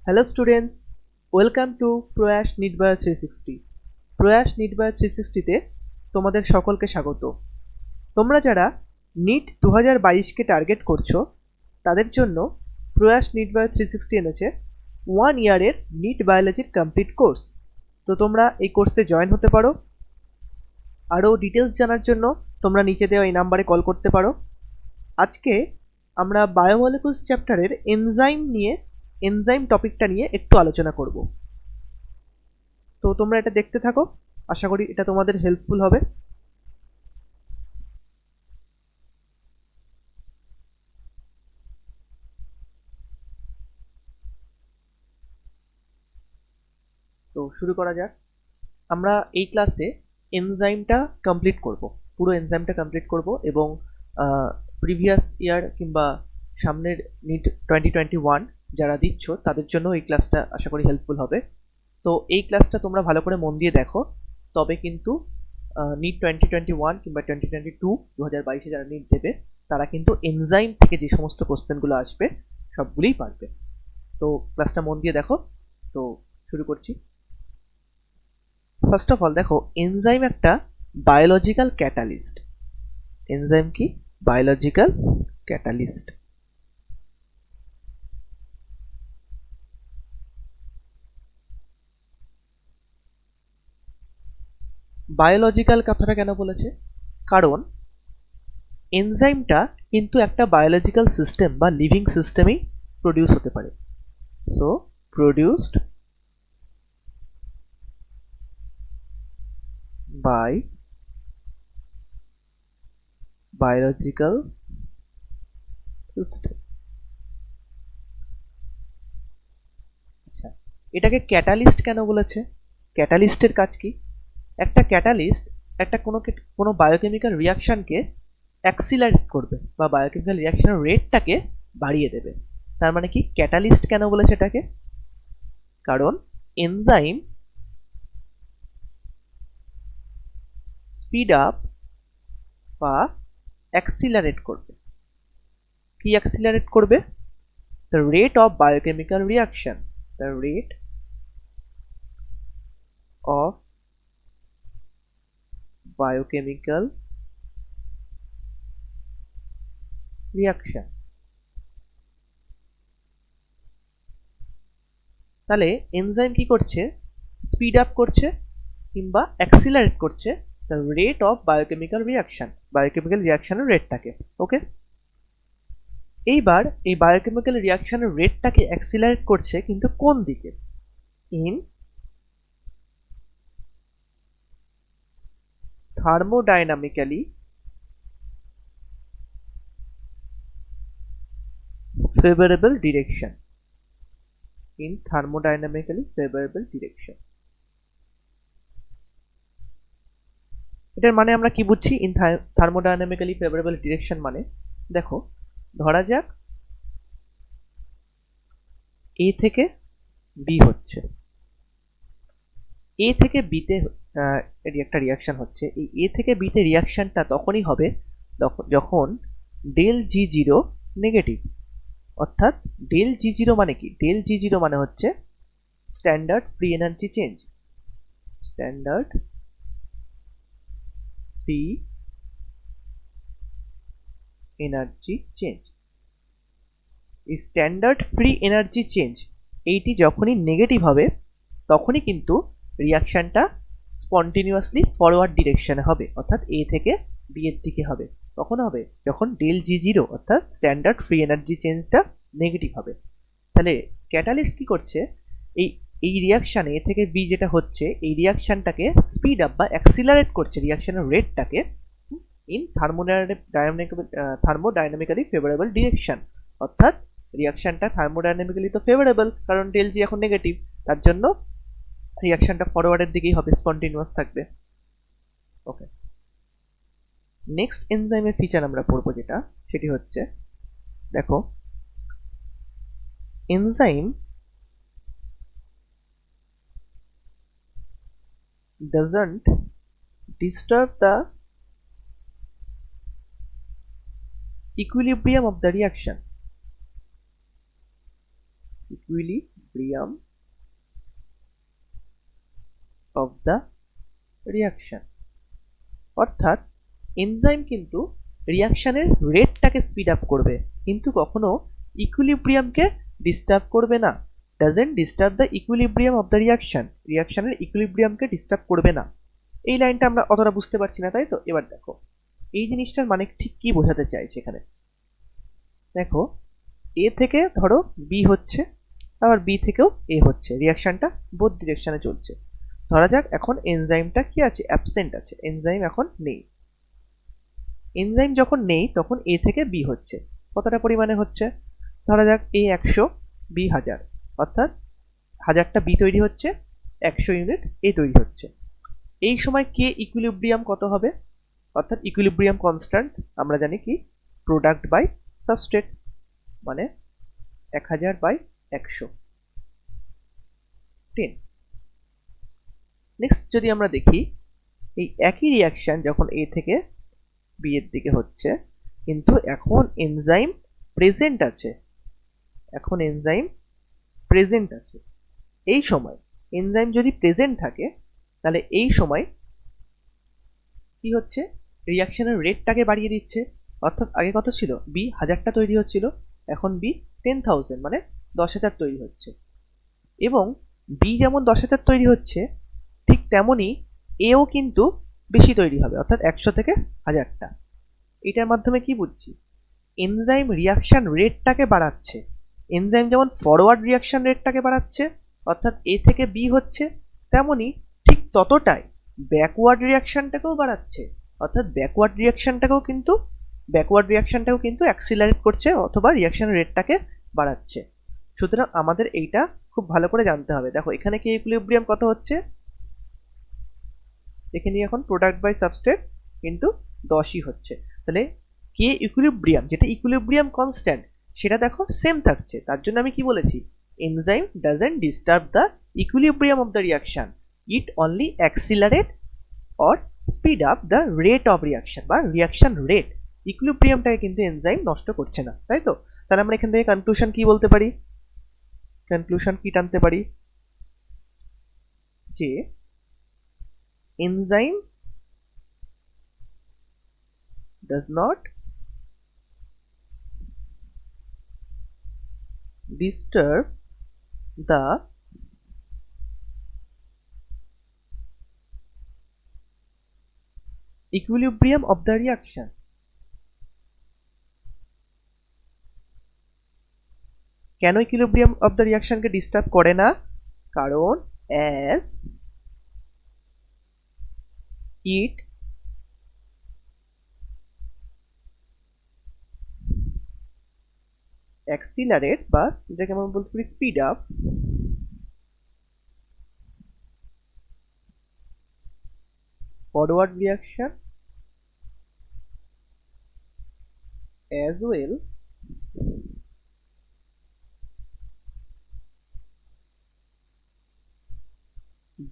Hello students, welcome to প্রয়াস নির্ভয়া 360। প্রয়াস নির্ভয়া 360 তে তোমাদের সকলকে স্বাগত। তোমরা যারা নিট 2022 কে টার্গেট করছো তাদের জন্য প্রয়াস নির্ভয়া 360 এনেছে 1 ইয়ারের নিট বায়োলজির কমপ্লিট কোর্স। তো তোমরা এই কোর্সে জয়েন হতে পারো। আরও ডিটেলস জানার জন্য তোমরা নিচে দেওয়া এই নাম্বারে কল করতে পারো। আজকে আমরা বায়োমলিকুলস চ্যাপ্টারের এনজাইম টপিকটা নিয়ে একটু আলোচনা করব। তো তোমরা এটা দেখতে থাকো, আশা করি এটা তোমাদের হেল্পফুল হবে। তো শুরু করা যাক। আমরা এই ক্লাসে এনজাইমটা কমপ্লিট করব, পুরো এনজাইমটা কমপ্লিট করব এবং প্রিভিয়াস ইয়ার কিংবা সামনের নিট 2021 যারা দিচ্ছ তাদের জন্য এই ক্লাসটা আশা করি হেল্পফুল হবে। তো এই ক্লাসটা তোমরা ভালো করে মন দিয়ে দেখো, তবে কিন্তু নিট 2021 কিংবা 2022 2022-এ যারা নিট দেবে তারা কিন্তু এনজাইম থেকে যে সমস্ত কোশ্চেনগুলো আসবে সবগুলোই পারবে। তো ক্লাসটা মন দিয়ে দেখো। তো শুরু করছি। ফার্স্ট অফ অল দেখো, এনজাইম একটা বায়োলজিক্যাল ক্যাটালিস্ট। এনজাইম কি? Biological catalyst. বায়োলজিক্যাল কথাটা কেন বলেছে? কারণ এনজাইমটা কিন্তু একটা বায়োলজিক্যাল সিস্টেম বা লিভিং সিস্টেমেই প্রডিউস হতে পারে। So produced by biological system. আচ্ছা, এটাকে ক্যাটালিস্ট কেন বলেছে? ক্যাটালিস্টের কাজ কি? একটা ক্যাটালিস্ট একটা কোনো বায়োকেমিক্যাল রিয়াকশনকে অ্যাক্সিলারেট করবে বা বায়োকেমিক্যাল রিয়াকশনের রেটটাকে বাড়িয়ে দেবে। তার মানে কি ক্যাটালিস্ট কেন বলেছে এটাকে? কারণ এনজাইম স্পিড আপ বা অ্যাক্সিলারেট করবে। কি অ্যাক্সিলারেট করবে? The rate of biochemical reaction. The rate of biochemical reaction. তাহলে এনজাইম কি করছে? স্পিড আপ করছে কিংবা অ্যাক্সিলারেট করছে the rate of biochemical reaction, biochemical রিয়াকশনের রেটটাকে। ওকে, এইবার এই বায়োকেমিক্যাল রিয়াকশনের রেটটাকে অ্যাক্সিলারেট করছে কিন্তু কোন দিকে? In thermodynamically favorable direction. In thermodynamically favorable direction. এটার মানে আমরা কি বুঝছি? ইন থার্মোডাইনামিক্যালি ফেভারেবল ডিরেকশন মানে দেখো, ধরা যাক এ থেকে বি হচ্ছে, এ থেকে বিতে একটা রিয়াকশন হচ্ছে। এই এ থেকে বিতে রিয়াকশনটা তখনই হবে যখন ডেল জি জিরো নেগেটিভ। অর্থাৎ ডেল জি জিরো মানে কি? ডেল জি জিরো মানে হচ্ছে standard free energy change. Standard free energy change. এই স্ট্যান্ডার্ড ফ্রি এনার্জি চেঞ্জ এইটি যখনই নেগেটিভ হবে তখনই কিন্তু রিয়াকশনটা স্পন্টিনিউয়াসলি ফরওয়ার্ড ডিরেকশনে হবে, অর্থাৎ এ থেকে বি এর দিকে হবে। কখন হবে? যখন ডেল জি জিরো অর্থাৎ স্ট্যান্ডার্ড ফ্রি এনার্জি চেঞ্জটা নেগেটিভ হবে। তাহলে ক্যাটালিস্ট কি করছে? এই এই রিয়াকশানে এ থেকে বি যেটা হচ্ছে এই রিয়াকশনটাকে স্পিড আপ বা অ্যাক্সিলারেট করছে রিয়াকশনের রেটটাকে ইন থার্মোডাইনামিক্যালি ফেভারেবল ডিরেকশন। অর্থাৎ রিয়াকশনটা থার্মোডাইনামিক্যালি তো ফেভারেবল, কারণ ডেল জি এখন নেগেটিভ, তার জন্য রিয়াকশনটা ফরওয়ার্ডের দিকেই হবে, স্পন্টিনিউয়াস থাকবে। ওকে, নেক্সট এনজাইমের ফিচার আমরা পড়বো যেটা, সেটি হচ্ছে দেখো, enzyme doesn't disturb the equilibrium of the reaction. Equilibrium equilibrium of the reaction। অর্থাৎ এনজাইম কিন্তু রিয়াকশনের রেটটাকে স্পিড আপ করবে, কিন্তু কখনো ইকুইলিব্রিয়ামকে ডিস্টার্ব করবে না। Doesn't disturb the equilibrium of the reaction, রিয়াকশনের ইকুইলিব্রিয়ামকে ডিস্টার্ব করবে না। এই লাইনটা আমরা অতটা বুঝতে পারছি না, তাই তো? এবার দেখো এই জিনিসটার মানে ঠিক কি বোঝাতে চাইছে এখানে। দেখো এ থেকে ধরো বি হচ্ছে, আবার বি থেকেও এ হচ্ছে, রিয়াকশনটা বোথ ডিরেকশনে চলছে। ধরা যাক এখন এনজাইমটা কি আছে, অ্যাবসেন্ট আছে, এনজাইম এখন নেই। এনজাইম যখন নেই তখন এ থেকে বি হচ্ছে, কতটা পরিমাণে হচ্ছে? ধরা যাক এ 100, বি 1000, অর্থাৎ 1000টা বি তৈরি হচ্ছে, 100 ইউনিট এ তৈরি হচ্ছে। এই সময় কে ইকুইলিব্রিয়াম কত হবে? অর্থাৎ ইকুইলিব্রিয়াম কনস্ট্যান্ট আমরা জানি কি, প্রোডাক্ট বাই সাবস্ট্রেট, মানে 1000 বাই 100, 10। নেক্সট যদি আমরা দেখি এই একই রিয়াকশন যখন এ থেকে বি এর দিকে হচ্ছে, কিন্তু এখন এনজাইম প্রেজেন্ট আছে, এখন এনজাইম প্রেজেন্ট আছে। এই সময় এনজাইম যদি প্রেজেন্ট থাকে তাহলে এই সময় কি হচ্ছে, রিয়াকশনের রেটটাকে বাড়িয়ে দিচ্ছে। অর্থাৎ আগে কত ছিল, বি 1000টা তৈরি হচ্ছিল, এখন বি 10,000 মানে 10,000 তৈরি হচ্ছে। এবং বি যেমন 10,000 তৈরি হচ্ছে ঠিক তেমনই এও কিন্তু বেশি তৈরি হবে, অর্থাৎ 100 থেকে 1000টা। এটার মাধ্যমে কি বুঝছি, এনজাইম রিয়াকশন রেটটাকে বাড়াচ্ছে। এনজাইম যেমন ফরওয়ার্ড রিয়াকশন রেটটাকে বাড়াচ্ছে, অর্থাৎ এ থেকে বি হচ্ছে, তেমনি ঠিক ততটাই ব্যাকওয়ার্ড রিয়াকশনটাকেও বাড়াচ্ছে, অর্থাৎ ব্যাকওয়ার্ড রিয়াকশনটাকেও কিন্তু অ্যাক্সিলারেট করছে অথবা রিয়াকশন রেটটাকে বাড়াচ্ছে। সুতরাং আমাদের এইটা খুব ভালো করে জানতে হবে। দেখো এখানে কি ইকুইলিব্রিয়াম কত হচ্ছে, দেখে নিই এখন, প্রোডাক্ট বাই সাবস্ট্রেট কিন্তু 10ই হচ্ছে। তাহলে কে ইকুইলিব্রিয়াম, যেটা ইকুইলিব্রিয়াম কনস্ট্যান্ট, সেটা দেখো সেম থাকছে। তার জন্য আমি কি বলেছি, enzyme doesn't disturb the equilibrium of the reaction, it only accelerate or speed up the rate of reaction বা রিয়াকশন রেট। ইকুইলিব্রিয়ামটাকে কিন্তু এনজাইম নষ্ট করছে না, তাই তো? তাহলে আমরা এখান থেকে কনক্লুশন কি বলতে পারি, কনক্লুশন কি টানতে পারি, যে enzyme does not disturb the equilibrium of the reaction। কেন ইকুইলিব্রিয়াম অফ দ্য রিয়াকশনকে ডিস্টার্ব করে না? কারণ as it accelerate বা যেটাকে আমরা বলতে পারি speed up forward reaction as well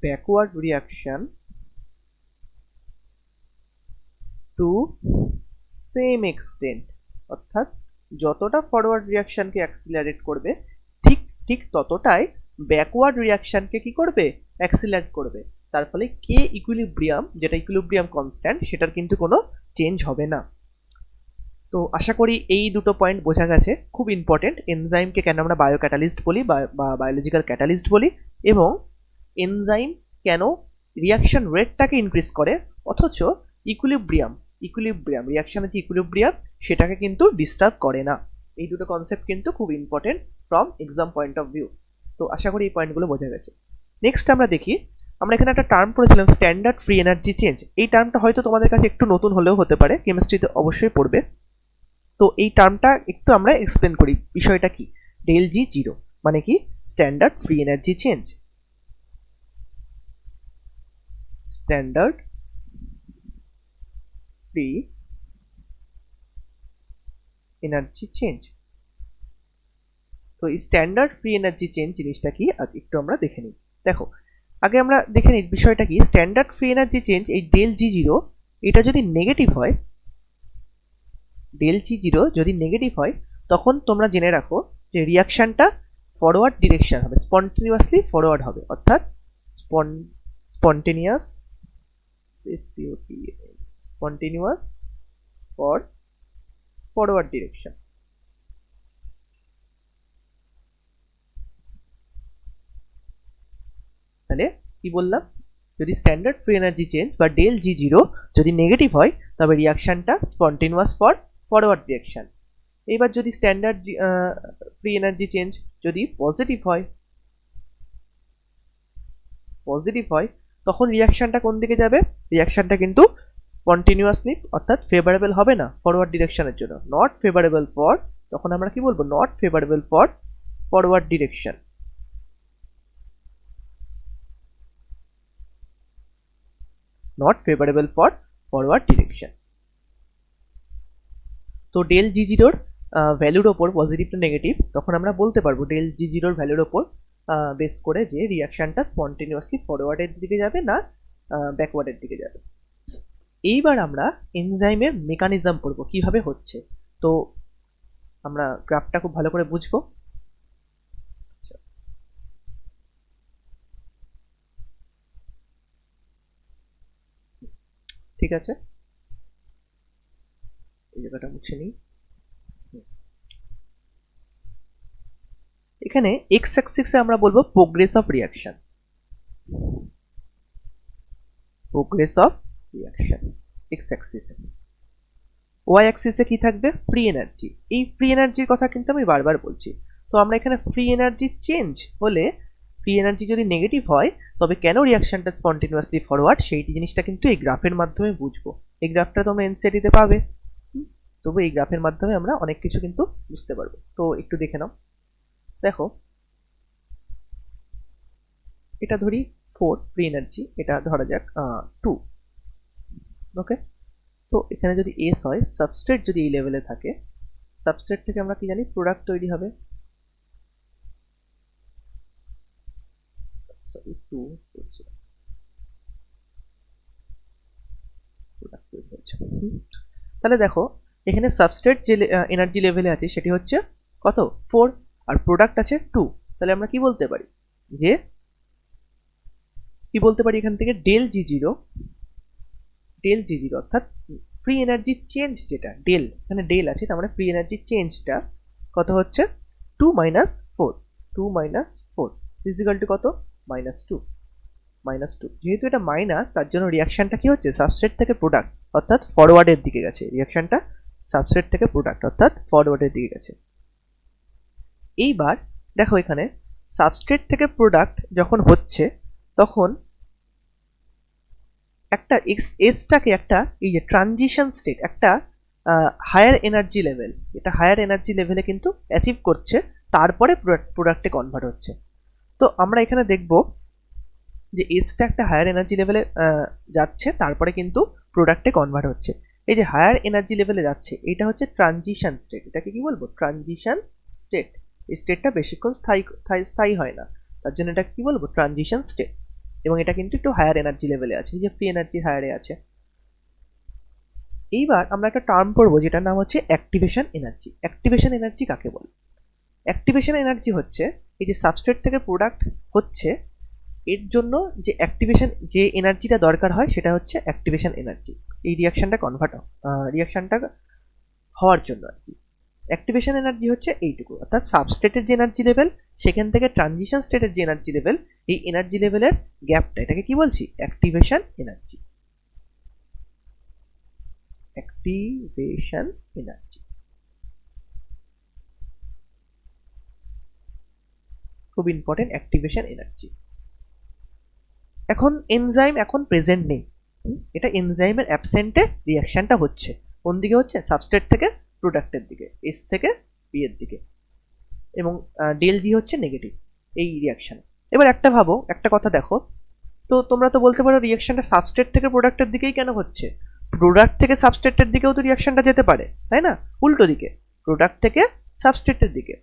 backward reaction to same extent। অর্থাৎ যতটা ফরওয়ার্ড রিয়াকশনকে অ্যাক্সিলারেট করবে ঠিক ঠিক ততটাই ব্যাকওয়ার্ড রিয়াকশনকে কি করবে, অ্যাক্সিলারেট করবে। তার ফলে কে ইকুইলিব্রিয়াম, যেটা ইকুইলিব্রিয়াম কনস্ট্যান্ট, সেটার কিন্তু কোনো চেঞ্জ হবে না। তো আশা করি এই দুটো পয়েন্ট বোঝা গেছে, খুব ইম্পর্টেন্ট। এনজাইমকে কেন আমরা বায়োক্যাটালিস্ট বলি বা বায়োলজিক্যাল ক্যাটালিস্ট বলি, এবং এনজাইম কেন রিয়াকশন রেটটাকে ইনক্রিজ করে অথচ ইকুইলিব্রিয়াম রিয়াকশনের যে ইকুইলিব্রিয়াম সেটাকে কিন্তু ডিস্টার্ব করে না। এই দুটো কনসেপ্ট কিন্তু খুব important from exam point of view. তো আশা করি এই পয়েন্টগুলো বোঝা গেছে। নেক্সট আমরা দেখি, আমরা এখানে একটা টার্ম পড়েছিলাম স্ট্যান্ডার্ড ফ্রি এনার্জি চেঞ্জ। এই টার্মটা হয়তো তোমাদের কাছে একটু নতুন হলেও হতে পারে, কেমিস্ট্রিতে অবশ্যই পড়বে। তো এই টার্মটা একটু আমরা এক্সপ্লেন করি, বিষয়টা কি। ডেল জি জিরো মানে কি, standard free energy change. Standard free energy change. তো এই স্ট্যান্ডার্ড ফ্রি এনার্জি চেঞ্জ জিনিসটা কি আজ একটু আমরা দেখে নিই। দেখো আগে আমরা দেখে নিই বিষয়টা কি। স্ট্যান্ডার্ড ফ্রি এনার্জি চেঞ্জ, এই ডেল জি জিরো এটা যদি নেগেটিভ হয়, ডেল জি জিরো যদি নেগেটিভ হয়, তখন তোমরা জেনে রাখো যে রিয়াকশনটা ফরওয়ার্ড ডিরেকশন হবে, স্পন্টেনিয়াসলি ফরওয়ার্ড হবে, অর্থাৎ spontaneous spontaneous for forward direction. তাহলে কি বললাম, যদি স্ট্যান্ডার্ড ফ্রি এনার্জি চেঞ্জ বা ডেল জি জিরো যদি নেগেটিভ হয় তবে রিয়াকশনটা স্পন্টেনিয়াস ফর ফরওয়ার্ড ডিরেকশন। এবার যদি স্ট্যান্ডার্ড ফ্রি এনার্জি চেঞ্জ যদি পজিটিভ হয় তখন রিয়াকশনটা কোন দিকে যাবে, রিয়াকশনটা কিন্তু স্পন্টেনিয়াসলি অর্থাৎ ফেভারেবল হবে না ফরওয়ার্ড ডিরেকশনের জন্য, নট ফেভারেবল ফর, তখন আমরা কি বলবো, not favourable for forward direction. Not favourable for forward direction. তো ডেল জি জিরোর ভ্যালুর ওপর পজিটিভ না নেগেটিভ, তখন আমরা বলতে পারবো ডেল জি জিরোর ভ্যালুর ওপর বেস করে যে রিয়াকশনটা স্পন্টেনিয়াসলি ফরওয়ার্ডের দিকে যাবে না ব্যাকওয়ার্ডের দিকে যাবে। এইবার আমরা এনজাইমের মেকানিজম পড়বো কিভাবে হচ্ছে। তো আমরা গ্রাফটা খুব ভালো করে বুঝবো। ঠিক আছে, এই জায়গাটা মুছে নিই। এখানে এক্স অ্যাক্সিসে আমরা বলবো progress of reaction, progress of reaction x অ্যাক্সিসে। ওয়াই অ্যাক্সিসে কি থাকবে, ফ্রি এনার্জি। এই ফ্রি এনার্জির কথা কিন্তু আমি বারবার বলছি। তো আমরা এখানে ফ্রি এনার্জি চেঞ্জ হলে, ফ্রি এনার্জি যদি নেগেটিভ হয় তবে কেন রিয়াকশনটা স্পন্টেনিয়াসলি ফরওয়ার্ড, সেই জিনিসটা কিন্তু এই গ্রাফের মাধ্যমে বুঝবো। এই গ্রাফটা তোমরা এনসিইআরটিতে পাবে, তবে এই গ্রাফের মাধ্যমে আমরা অনেক কিছু কিন্তু বুঝতে পারবো। তো একটু দেখে নাও। দেখো, এটা ধরি 4 ফ্রি এনার্জি, এটা ধরা যাক 2। ওকে, তো এখানে যদি এস হয়, সাবস্ট্রেট যদি এই লেভেলে থাকে, সাবস্ট্রেট থেকে আমরা কি জানি প্রোডাক্ট তৈরি হবে। তাহলে দেখো এখানে সাবস্ট্রেট যে এনার্জি লেভেলে আছে সেটি হচ্ছে কত, 4, আর প্রোডাক্ট আছে 2। তাহলে আমরা কি বলতে পারি, যে কি বলতে পারি এখান থেকে ডেল জি জিরো অর্থাৎ ফ্রি এনার্জি চেঞ্জ যেটা ডেল, এখানে ডেল আছে, তার মানে ফ্রি এনার্জি চেঞ্জটা কত হচ্ছে 2 মাইনাস 4, 2 মাইনাস 4 ইজিক্যাল টু কত, -2। যেহেতু এটা মাইনাস, তার জন্য রিয়াকশনটা কি হচ্ছে, সাবস্ট্রেট থেকে প্রোডাক্ট অর্থাৎ ফরওয়ার্ডের দিকে গেছে, রিয়াকশনটা সাবস্ট্রেট থেকে প্রোডাক্ট অর্থাৎ ফরওয়ার্ডের দিকে গেছে। এইবার দেখো এখানে সাবস্ট্রেট থেকে প্রোডাক্ট যখন হচ্ছে তখন একটা এসটাকে একটা এই যে ট্রানজিশন স্টেট, একটা হায়ার এনার্জি লেভেল, এটা হায়ার এনার্জি লেভেলে কিন্তু অ্যাচিভ করছে, তারপরে প্রোডাক্টে কনভার্ট হচ্ছে। তো আমরা এখানে দেখব যে এসটা একটা হায়ার এনার্জি লেভেলে যাচ্ছে, তারপরে কিন্তু প্রোডাক্টে কনভার্ট হচ্ছে। এই যে হায়ার এনার্জি লেভেলে যাচ্ছে, এটা হচ্ছে ট্রানজিশন স্টেট। এটাকে কি বলবো, ট্রানজিশন স্টেট। এই স্টেটটা বেশিক্ষণ স্থায়ী হয় না, তার জন্য এটা কি বলবো, ট্রানজিশন স্টেট। এবং এটা কিন্তু একটু হায়ার এনার্জি লেভেলে আছে, এই যে ফ্রি এনার্জি হায়ারে আছে। এইবার আমরা একটা টার্ম পড়বো যেটার নাম হচ্ছে অ্যাক্টিভেশন এনার্জি। অ্যাক্টিভেশন এনার্জি কাকে বলে, অ্যাক্টিভেশন এনার্জি হচ্ছে এই যে সাবস্ট্রেট থেকে প্রোডাক্ট হচ্ছে, এর জন্য যে অ্যাক্টিভেশন যে এনার্জিটা দরকার হয় সেটা হচ্ছে অ্যাক্টিভেশন এনার্জি, এই রিয়াকশনটা হওয়ার জন্য আর কি। অ্যাক্টিভেশন এনার্জি হচ্ছে এইটুকু, অর্থাৎ সাবস্ট্রেটের যে এনার্জি লেভেল সেখান থেকে ট্রানজিশন স্টেটের যে এনার্জি লেভেল, এই এনার্জি লেভেলের গ্যাপটা, এটাকে কি বলছি, অ্যাক্টিভেশন এনার্জি। অ্যাক্টিভেশন এনার্জি খুব ইম্পর্টেন্ট, অ্যাক্টিভেশন এনার্জি। এখন এনজাইম এখন প্রেজেন্ট নেই, এটা এনজাইমের অ্যাবসেন্টে রিয়াকশনটা হচ্ছে, কোন দিকে হচ্ছে, সাবস্ট্রেট থেকে প্রোডাক্টের দিকে, এস থেকে বি এর দিকে, এবং ডেল জি হচ্ছে নেগেটিভ এই রিয়াকশন। এবার একটা কথা দেখো, তো তোমরা তো বলতে পারো রিয়াকশনটা সাবস্ট্রেট থেকে প্রোডাক্টের দিকেই কেন হচ্ছে, প্রোডাক্ট থেকে সাবস্ট্রেটের দিকেও তো রিয়াকশনটা যেতে পারে, তাই না, উল্টো দিকে, প্রোডাক্ট থেকে সাবস্ট্রেটের দিকে।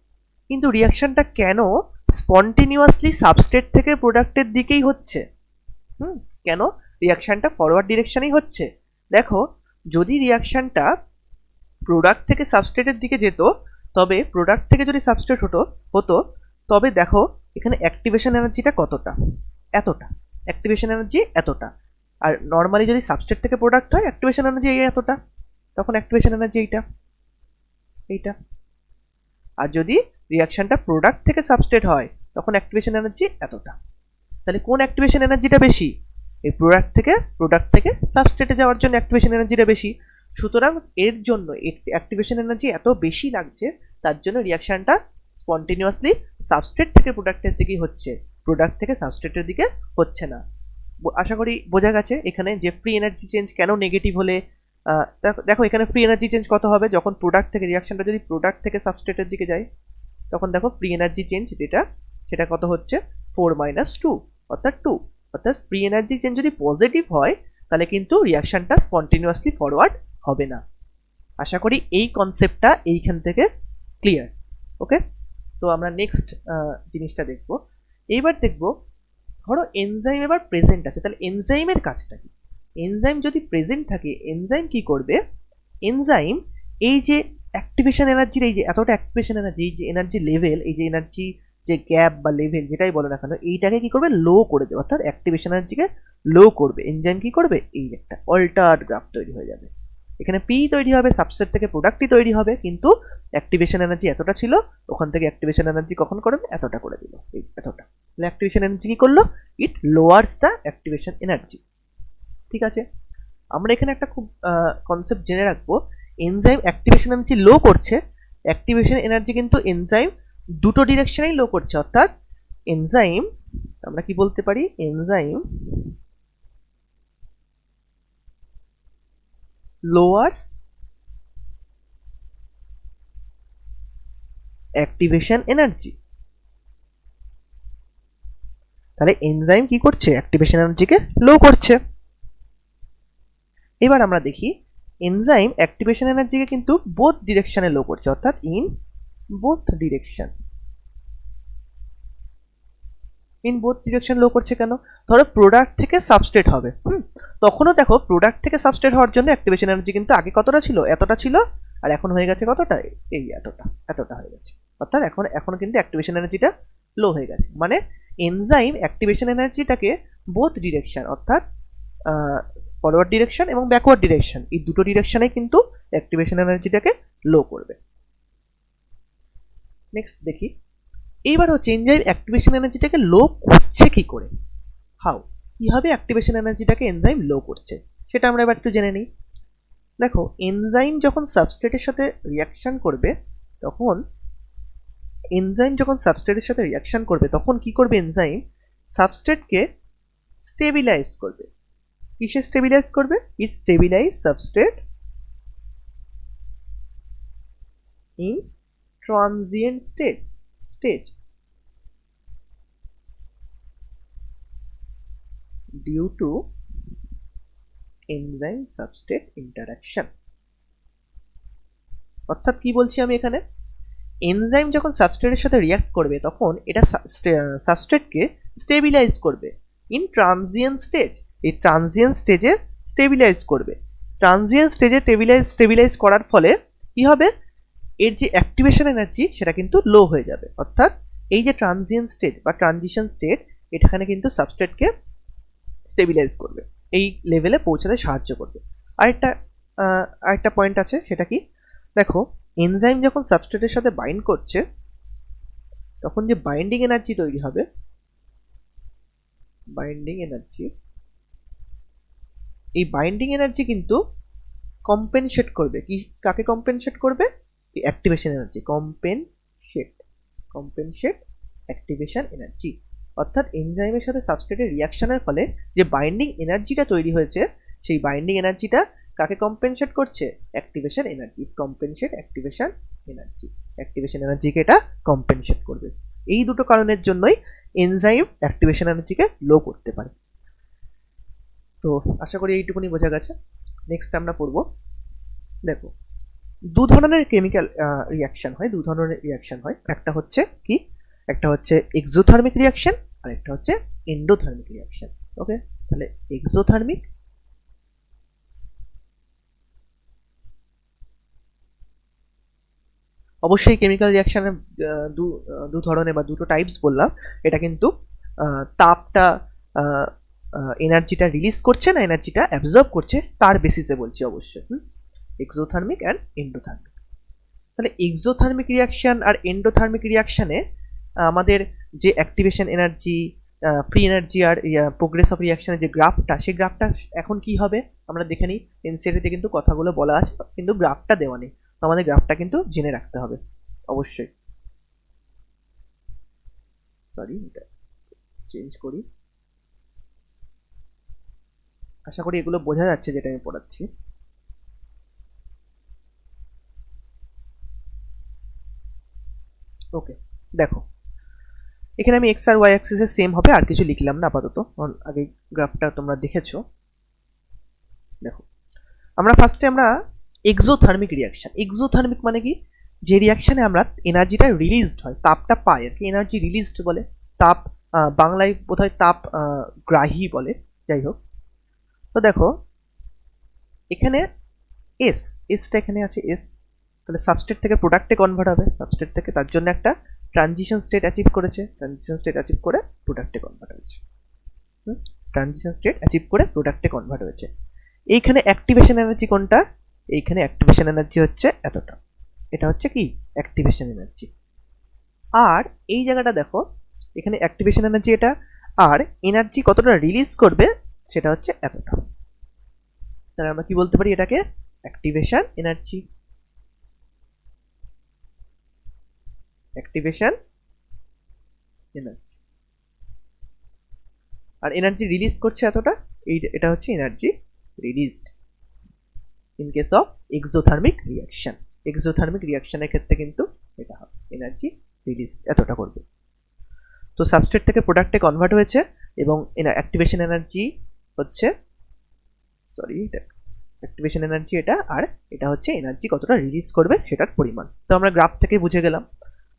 কিন্তু রিয়াকশনটা কেন স্পন্টেনিয়াসলি সাবস্ট্রেট থেকে প্রোডাক্টের দিকেই হচ্ছে, কেন রিয়াকশনটা ফরওয়ার্ড ডিরেকশনেই হচ্ছে। দেখো, যদি রিয়াকশনটা প্রোডাক্ট থেকে সাবস্ট্রেটের দিকে যেত, তবে প্রোডাক্ট থেকে যদি সাবস্ট্রেট হতো তবে দেখো এখানে অ্যাক্টিভেশন এনার্জিটা কতটা, এতটা, অ্যাক্টিভেশন এনার্জি এতটা। আর নর্মালি যদি সাবস্ট্রেট থেকে প্রোডাক্ট হয় অ্যাক্টিভেশন এনার্জি এতটা, তখন অ্যাক্টিভেশন এনার্জি এইটা। আর যদি রিয়াকশনটা প্রোডাক্ট থেকে সাবস্ট্রেট হয় তখন অ্যাক্টিভেশন এনার্জি এতটা। তাহলে কোন অ্যাক্টিভেশন এনার্জিটা বেশি? এই প্রোডাক্ট থেকে সাবস্ট্রেটে যাওয়ার জন্য অ্যাক্টিভেশন এনার্জিটা বেশি। সুতরাং এর জন্য অ্যাক্টিভেশন এনার্জি এত বেশি লাগছে, তার জন্য রিয়াকশনটা স্পন্টিনিউয়াসলি সাবস্ট্রেট থেকে প্রোডাক্টের দিকেই হচ্ছে, প্রোডাক্ট থেকে সাবস্ট্রেটের দিকে হচ্ছে না। আশা করি বোঝা গেছে এখানে যে ফ্রি এনার্জি চেঞ্জ কেন নেগেটিভ হলে। দেখো এখানে ফ্রি এনার্জি চেঞ্জ কত হবে, যখন প্রোডাক্ট থেকে রিয়াকশনটা যদি প্রোডাক্ট থেকে সাবস্ট্রেটের দিকে যায়, তখন দেখো ফ্রি এনার্জি চেঞ্জ যেটা সেটা কত হচ্ছে 4 - 2 অর্থাৎ 2। অর্থাৎ ফ্রি এনার্জি চেঞ্জ যদি পজিটিভ হয় তাহলে কিন্তু রিয়াকশনটা স্পন্টিনিউয়াসলি ফরওয়ার্ড হবে না। আশা করি এই কনসেপ্টটা এইখান থেকে ক্লিয়ার। ওকে, তো আমরা নেক্সট জিনিসটা দেখব। এইবার দেখব ধরো এনজাইম এবার প্রেজেন্ট আছে, তাহলে এনজাইমের কাজটা কি? এনজাইম যদি প্রেজেন্ট থাকে এনজাইম কি করবে? এনজাইম এই যে অ্যাক্টিভেশন এনার্জির এই যে এতটা অ্যাক্টিভেশন এনার্জি, এই যে এনার্জি লেভেল, এই যে এনার্জি যে গ্যাপ বা লেভেল যেটাই বলো না কেন, এইটাকে কি করবে? লো করে দেবে, অর্থাৎ অ্যাক্টিভেশন এনার্জিকে লো করবে। এনজাইম কি করবে? এই একটা অল্টার্ড গ্রাফ তৈরি হয়ে যাবে। এখানে পি তৈরি হবে, সাবস্ট্রেট থেকে প্রোডাক্টই তৈরি হবে, কিন্তু অ্যাক্টিভেশন এনার্জি এতটা ছিল, ওখান থেকে অ্যাক্টিভেশন এনার্জি কখন করবে? এতটা করে দিল, এই এতটা। তাহলে অ্যাক্টিভেশন এনার্জি কি করলো? ইট লোয়ার্স দ্য অ্যাক্টিভেশন এনার্জি। ঠিক আছে, আমরা এখানে একটা খুব কনসেপ্ট জেনে রাখবো। এনজাইম অ্যাক্টিভেশন এনার্জি লো করছে, অ্যাক্টিভেশন এনার্জি কিন্তু এনজাইম দুটো ডিরেকশনেই লো করছে। অর্থাৎ এনজাইম আমরা কি বলতে পারি? Enzyme lowers activation energy. তাহলে এনজাইম কি করছে? অ্যাক্টিভেশন এনার্জিকে লো করছে। এবার আমরা দেখি এনজাইম অ্যাক্টিভেশন এনার্জিকে কিন্তু বোথ ডিরেকশনে লো করছে, অর্থাৎ in both direction. In both direction low করছে কেন? ধরো প্রোডাক্ট থেকে সাবস্ট্রেট হবে, তখনও দেখো প্রোডাক্ট থেকে সাবস্ট্রেট হওয়ার জন্য অ্যাক্টিভেশন এনার্জি কিন্তু আগে কতটা ছিল? এতটা ছিল, আর এখন হয়ে গেছে কতটা? এই এতটা হয়ে গেছে। অর্থাৎ এখন কিন্তু অ্যাক্টিভেশন এনার্জিটা লো হয়ে গেছে। মানে এনজাইম অ্যাক্টিভেশন এনার্জিটাকে বোথ ডিরেকশন, অর্থাৎ ফরওয়ার্ড ডিরেকশন এবং ব্যাকওয়ার্ড ডিরেকশন, এই দুটো ডিরেকশনে কিন্তু অ্যাক্টিভেশন এনার্জিটাকে লো করবে। নেক্সট দেখি এইবার হচ্ছে এনজাইম অ্যাক্টিভেশন এনার্জিটাকে লো করছে কি করে? হাউ, কিভাবে অ্যাক্টিভেশন এনার্জিটাকে এনজাইম লো করছে সেটা আমরা এবার একটু জেনে নিই। দেখো এনজাইম যখন সাবস্ট্রেটের সাথে রিয়াকশন করবে তখন তখন কি করবে? এনজাইম সাবস্ট্রেটকে স্টেবিলাইজ করবে। কিসে স্টেবিলাইজ করবে? It stabilise substrate in transient stage due to enzyme substrate interaction। অর্থাৎ কি বলছি আমি এখানে? এনজাইম যখন সাবস্ট্রেটের সাথে রিয়াক্ট করবে তখন এটা সাবস্ট্রেটকে স্টেবিলাইজ করবে ইন ট্রানজিয়েন্ট স্টেজ। এই ট্রানজিয়েন্ট স্টেজে স্টেবিলাইজ করবে। ট্রানজিয়েন্ট স্টেজে স্টেবিলাইজ করার ফলে কি হবে? এর যে অ্যাক্টিভেশন এনার্জি সেটা কিন্তু লো হয়ে যাবে। অর্থাৎ এই যে ট্রানজিয়েন্ট স্টেজ বা ট্রানজিশন স্টেট, এখানে কিন্তু সাবস্ট্রেটকে স্টেবিলাইজ করবে, এই লেভেলে পৌঁছাতে সাহায্য করবে। আরেকটা পয়েন্ট আছে, সেটা কি? দেখো এনজাইম যখন সাবস্ট্রেটের সাথে বাইন্ড করছে তখন যে বাইন্ডিং এনার্জি তৈরি হবে, এই বাইন্ডিং এনার্জি কিন্তু কম্পেনসেট করবে। কাকে কম্পেনসেট করবে? Activation energy. Compensate activation energy. অর্থাৎ এনজাইমের সাথে সাবস্ট্রেটের রিয়াকশনের ফলে যে বাইন্ডিং এনার্জিটা তৈরি হয়েছে, সেই বাইন্ডিং এনার্জিটা কাকে কম্পেনসেট করছে? Activation energy. কম্পেনসেট অ্যাক্টিভেশন এনার্জিকে এটা কম্পেনসেট করবে। এই দুটো কারণের জন্যই এনজাইম অ্যাক্টিভেশন এনার্জিকে লো করতে পারে। তো আশা করি এইটুকুনি বোঝা গেছে। নেক্সট আমরা পড়বো, দেখো দু ধরনের কেমিক্যাল রিয়াকশন হয়। একটা হচ্ছে কি? একটা হচ্ছে এক্সোথার্মিক রিয়াকশন আর একটা হচ্ছে এন্ডোথার্মিক রিয়াকশন। ওকে, তাহলে এক্সোথার্মিক অবশ্যই কেমিক্যাল রিয়াকশানের দু ধরনের বা দুটো টাইপস বললাম, এটা কিন্তু তাপটা এনার্জিটা রিলিজ করছে না এনার্জিটা অ্যাবজর্ব করছে তার বেসিসে বলছি অবশ্যই, এক্সোথার্মিক অ্যান্ড এন্ডোথার্মিক। তাহলে এক্সোথার্মিক রিয়াকশান আর এন্ডোথার্মিক রিয়াকশানে আমাদের যে অ্যাক্টিভেশন এনার্জি, ফ্রি এনার্জি আর প্রোগ্রেস অফ রিয়াকশানের যে গ্রাফটা, সেই গ্রাফটা এখন কি হবে আমরা দেখে নিই। এনসিইআরটিতে কিন্তু কথাগুলো বলা আছে, কিন্তু গ্রাফটা দেওয়া নেই, তো আমাদের গ্রাফটা কিন্তু জেনে রাখতে হবে অবশ্যই। সরি, এটা চেঞ্জ করি। আশা করি এগুলো বোঝা যাচ্ছে যেটা আমি পড়াচ্ছি। ওকে, দেখো এখানে আমি এক্স আর ওয়াই অ্যাক্সিসে সেম হবে, আর কিছু লিখলাম না আপাতত, কারণ আগে গ্রাফটা তোমরা দেখেছো। দেখো আমরা ফার্স্টে আমরা এক্সোথার্মিক রিয়াকশন, এক্সোথার্মিক মানে কি, যে রিয়াকশনে আমরা এনার্জিটা রিলিজড হয়, তাপটা পাই আর কি, এনার্জি রিলিজড বলে, তাপ বাংলায় বোধহয় তাপ গ্রাহী বলে, যাই হোক। তো দেখো এখানে এসটা এখানে আছে এস, তাহলে সাবস্টেট থেকে প্রোডাক্টে কনভার্ট হবে, সাবস্টেট থেকে, তার জন্য একটা ট্রানজিশন স্টেট অ্যাচিভ করেছে, ট্রানজিশন স্টেট অ্যাচিভ করে প্রোডাক্টে কনভার্ট হয়েছে, ট্রানজিশন স্টেট অ্যাচিভ করে প্রোডাক্টে কনভার্ট হয়েছে। এইখানে অ্যাক্টিভেশন এনার্জি কোনটা, এইখানে অ্যাক্টিভেশন এনার্জি হচ্ছে এতটা, এটা হচ্ছে কি অ্যাক্টিভেশন এনার্জি। আর এই জায়গাটা দেখো, এখানে অ্যাক্টিভেশন এনার্জি এটা, আর এনার্জি কতটা রিলিজ করবে সেটা হচ্ছে এতটা। তাহলে আমরা কি বলতে পারি এটাকে অ্যাক্টিভেশন এনার্জি, অ্যাক্টিভেশন এনার্জি। আর এনার্জি রিলিজ করছে এতটা, এটা হচ্ছে energy released in case of exothermic reaction. Exothermic রিয়াকশনের ক্ষেত্রে কিন্তু এটা হবে এনার্জি রিলিজ এতটা করবে। তো সাবস্ট্রেট থেকে প্রোডাক্টে কনভার্ট হয়েছে, এবং অ্যাক্টিভেশন এনার্জি হচ্ছে, সরি এটা অ্যাক্টিভেশন এনার্জি এটা, আর এটা হচ্ছে এনার্জি কতটা রিলিজ করবে সেটার পরিমাণ। তো আমরা গ্রাফ থেকে বুঝে গেলাম।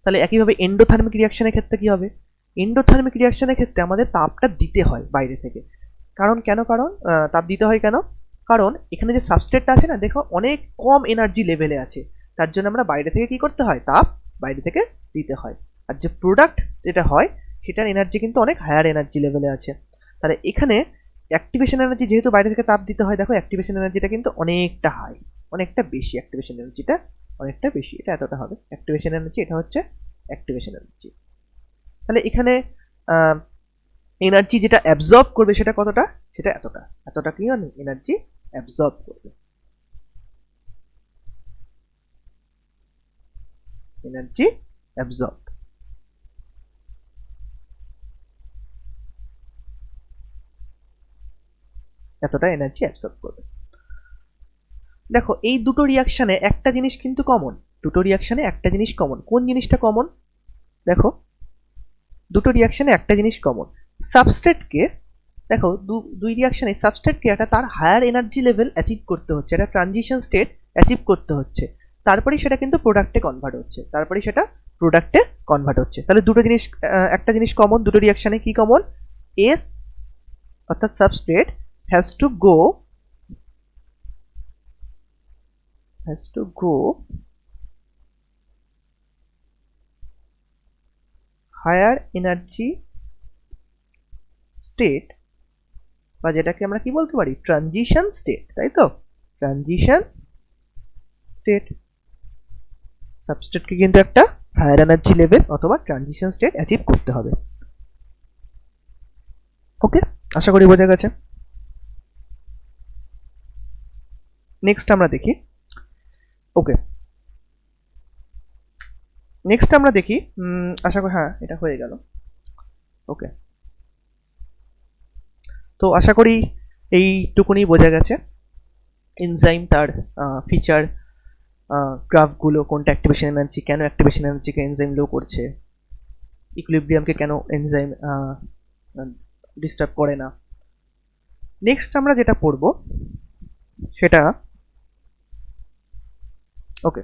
তাহলে একইভাবে এন্ডোথার্মিক রিয়াকশনের ক্ষেত্রে কি হবে, এন্ডোথার্মিক রিয়াকশনের ক্ষেত্রে আমাদের তাপটা দিতে হয় বাইরে থেকে। কারণ তাপ দিতে হয় কেন, কারণ এখানে যে সাবস্ট্রেটটা আছে না, দেখো অনেক কম এনার্জি লেভেলে আছে, তার জন্য আমরা বাইরে থেকে কি করতে হয়, তাপ বাইরে থেকে দিতে হয়। আর যে প্রোডাক্ট যেটা হয় সেটার এনার্জি কিন্তু অনেক হায়ার এনার্জি লেভেলে আছে। তাহলে এখানে অ্যাক্টিভেশন এনার্জি যেহেতু বাইরে থেকে তাপ দিতে হয়, দেখো অ্যাক্টিভেশন এনার্জিটা কিন্তু অনেকটা হাই, অনেকটা বেশি, অ্যাক্টিভেশন এনার্জিটা অনেকটা বেশি, এটা এতটা হবে অ্যাক্টিভেশন এনার্জি, এটা হচ্ছে অ্যাক্টিভেশন এনার্জি। তাহলে এখানে এনার্জি যেটা অ্যাবজর্ব করবে সেটা কতটা, সেটা এতটা, এতটা কি এনার্জি অ্যাবজর্ব করবে, এনার্জি অ্যাবজর্ব, এতটা এনার্জি অ্যাবজর্ব করবে। দেখো এই দুটো রিয়াকশানে একটা জিনিস কিন্তু কমন, দুটো রিয়াকশানে একটা জিনিস কমন, কোন জিনিসটা কমন, দেখো দুটো রিয়াকশানে একটা জিনিস কমন, সাবস্ট্রেটকে, দেখো দুই রিয়াকশানে সাবস্ট্রেটকে একটা তার হায়ার এনার্জি লেভেল অ্যাচিভ করতে হচ্ছে, একটা ট্রানজিশন স্টেট অ্যাচিভ করতে হচ্ছে, তারপরেই সেটা কিন্তু প্রোডাক্টে কনভার্ট হচ্ছে, তারপরেই সেটা প্রোডাক্টে কনভার্ট হচ্ছে। তাহলে দুটো জিনিস, একটা জিনিস কমন দুটো রিয়াকশানে, কি কমন, এস অর্থাৎ substrate has to go higher energy state, বা যেটাকে আমরা কি বলতে পারি ট্রানজিশন স্টেট, তাই তো, ট্রানজিশন স্টেট। সাবস্ট্রেটকে কিন্তু একটা হায়ার এনার্জি লেভেল অথবা ট্রানজিশন স্টেট অ্যাচিভ করতে হবে। ওকে, আশা করি বোঝা গেছে। নেক্সট আমরা দেখি, ওকে নেক্সট আমরা দেখি, আশা করি হ্যাঁ এটা হয়ে গেল। ওকে, তো আশা করি এইটুকুনি বোঝা গেছে এনজাইম, তার ফিচার, গ্রাফগুলো, কোনটা অ্যাক্টিভেশন এনার্জি, কেন অ্যাক্টিভেশন এনার্জিকে এনজাইম লো করছে, ইকুইলিব্রিয়ামকে কেন এনজাইম ডিস্টার্ব করে না। নেক্সট আমরা যেটা পড়ব সেটা, ওকে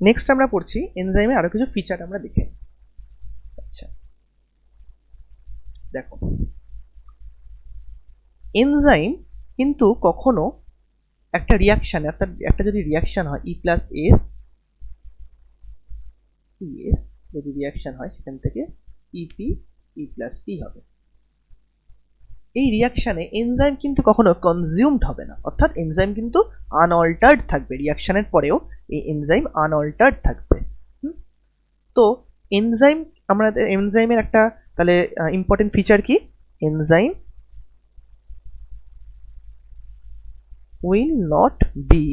নেক্সট আমরা পড়ছি এনজাইমে আরো কিছু ফিচার আমরা দেখে। আচ্ছা দেখো, এনজাইম কিন্তু কখনো একটা রিয়াকশন, অর্থাৎ একটা যদি রিয়াকশন হয় ই প্লাস এস ইএস, যদি রিয়াকশন হয় সেখান থেকে ইপি ই প্লাস পি হবে। এই রিয়াকশনে এনজাইম কিন্তু কখনো কনজিউমড হবে না, অর্থাৎ এনজাইম কিন্তু আনঅল্টার্ড থাকবে, রিয়াকশনের পরেও এই এনজাইম আনঅল্টার্ড থাকবে। তো এনজাইম, আমাদের এনজাইমের একটা তাহলে ইম্পর্টেন্ট ফিচার কি, enzyme will not be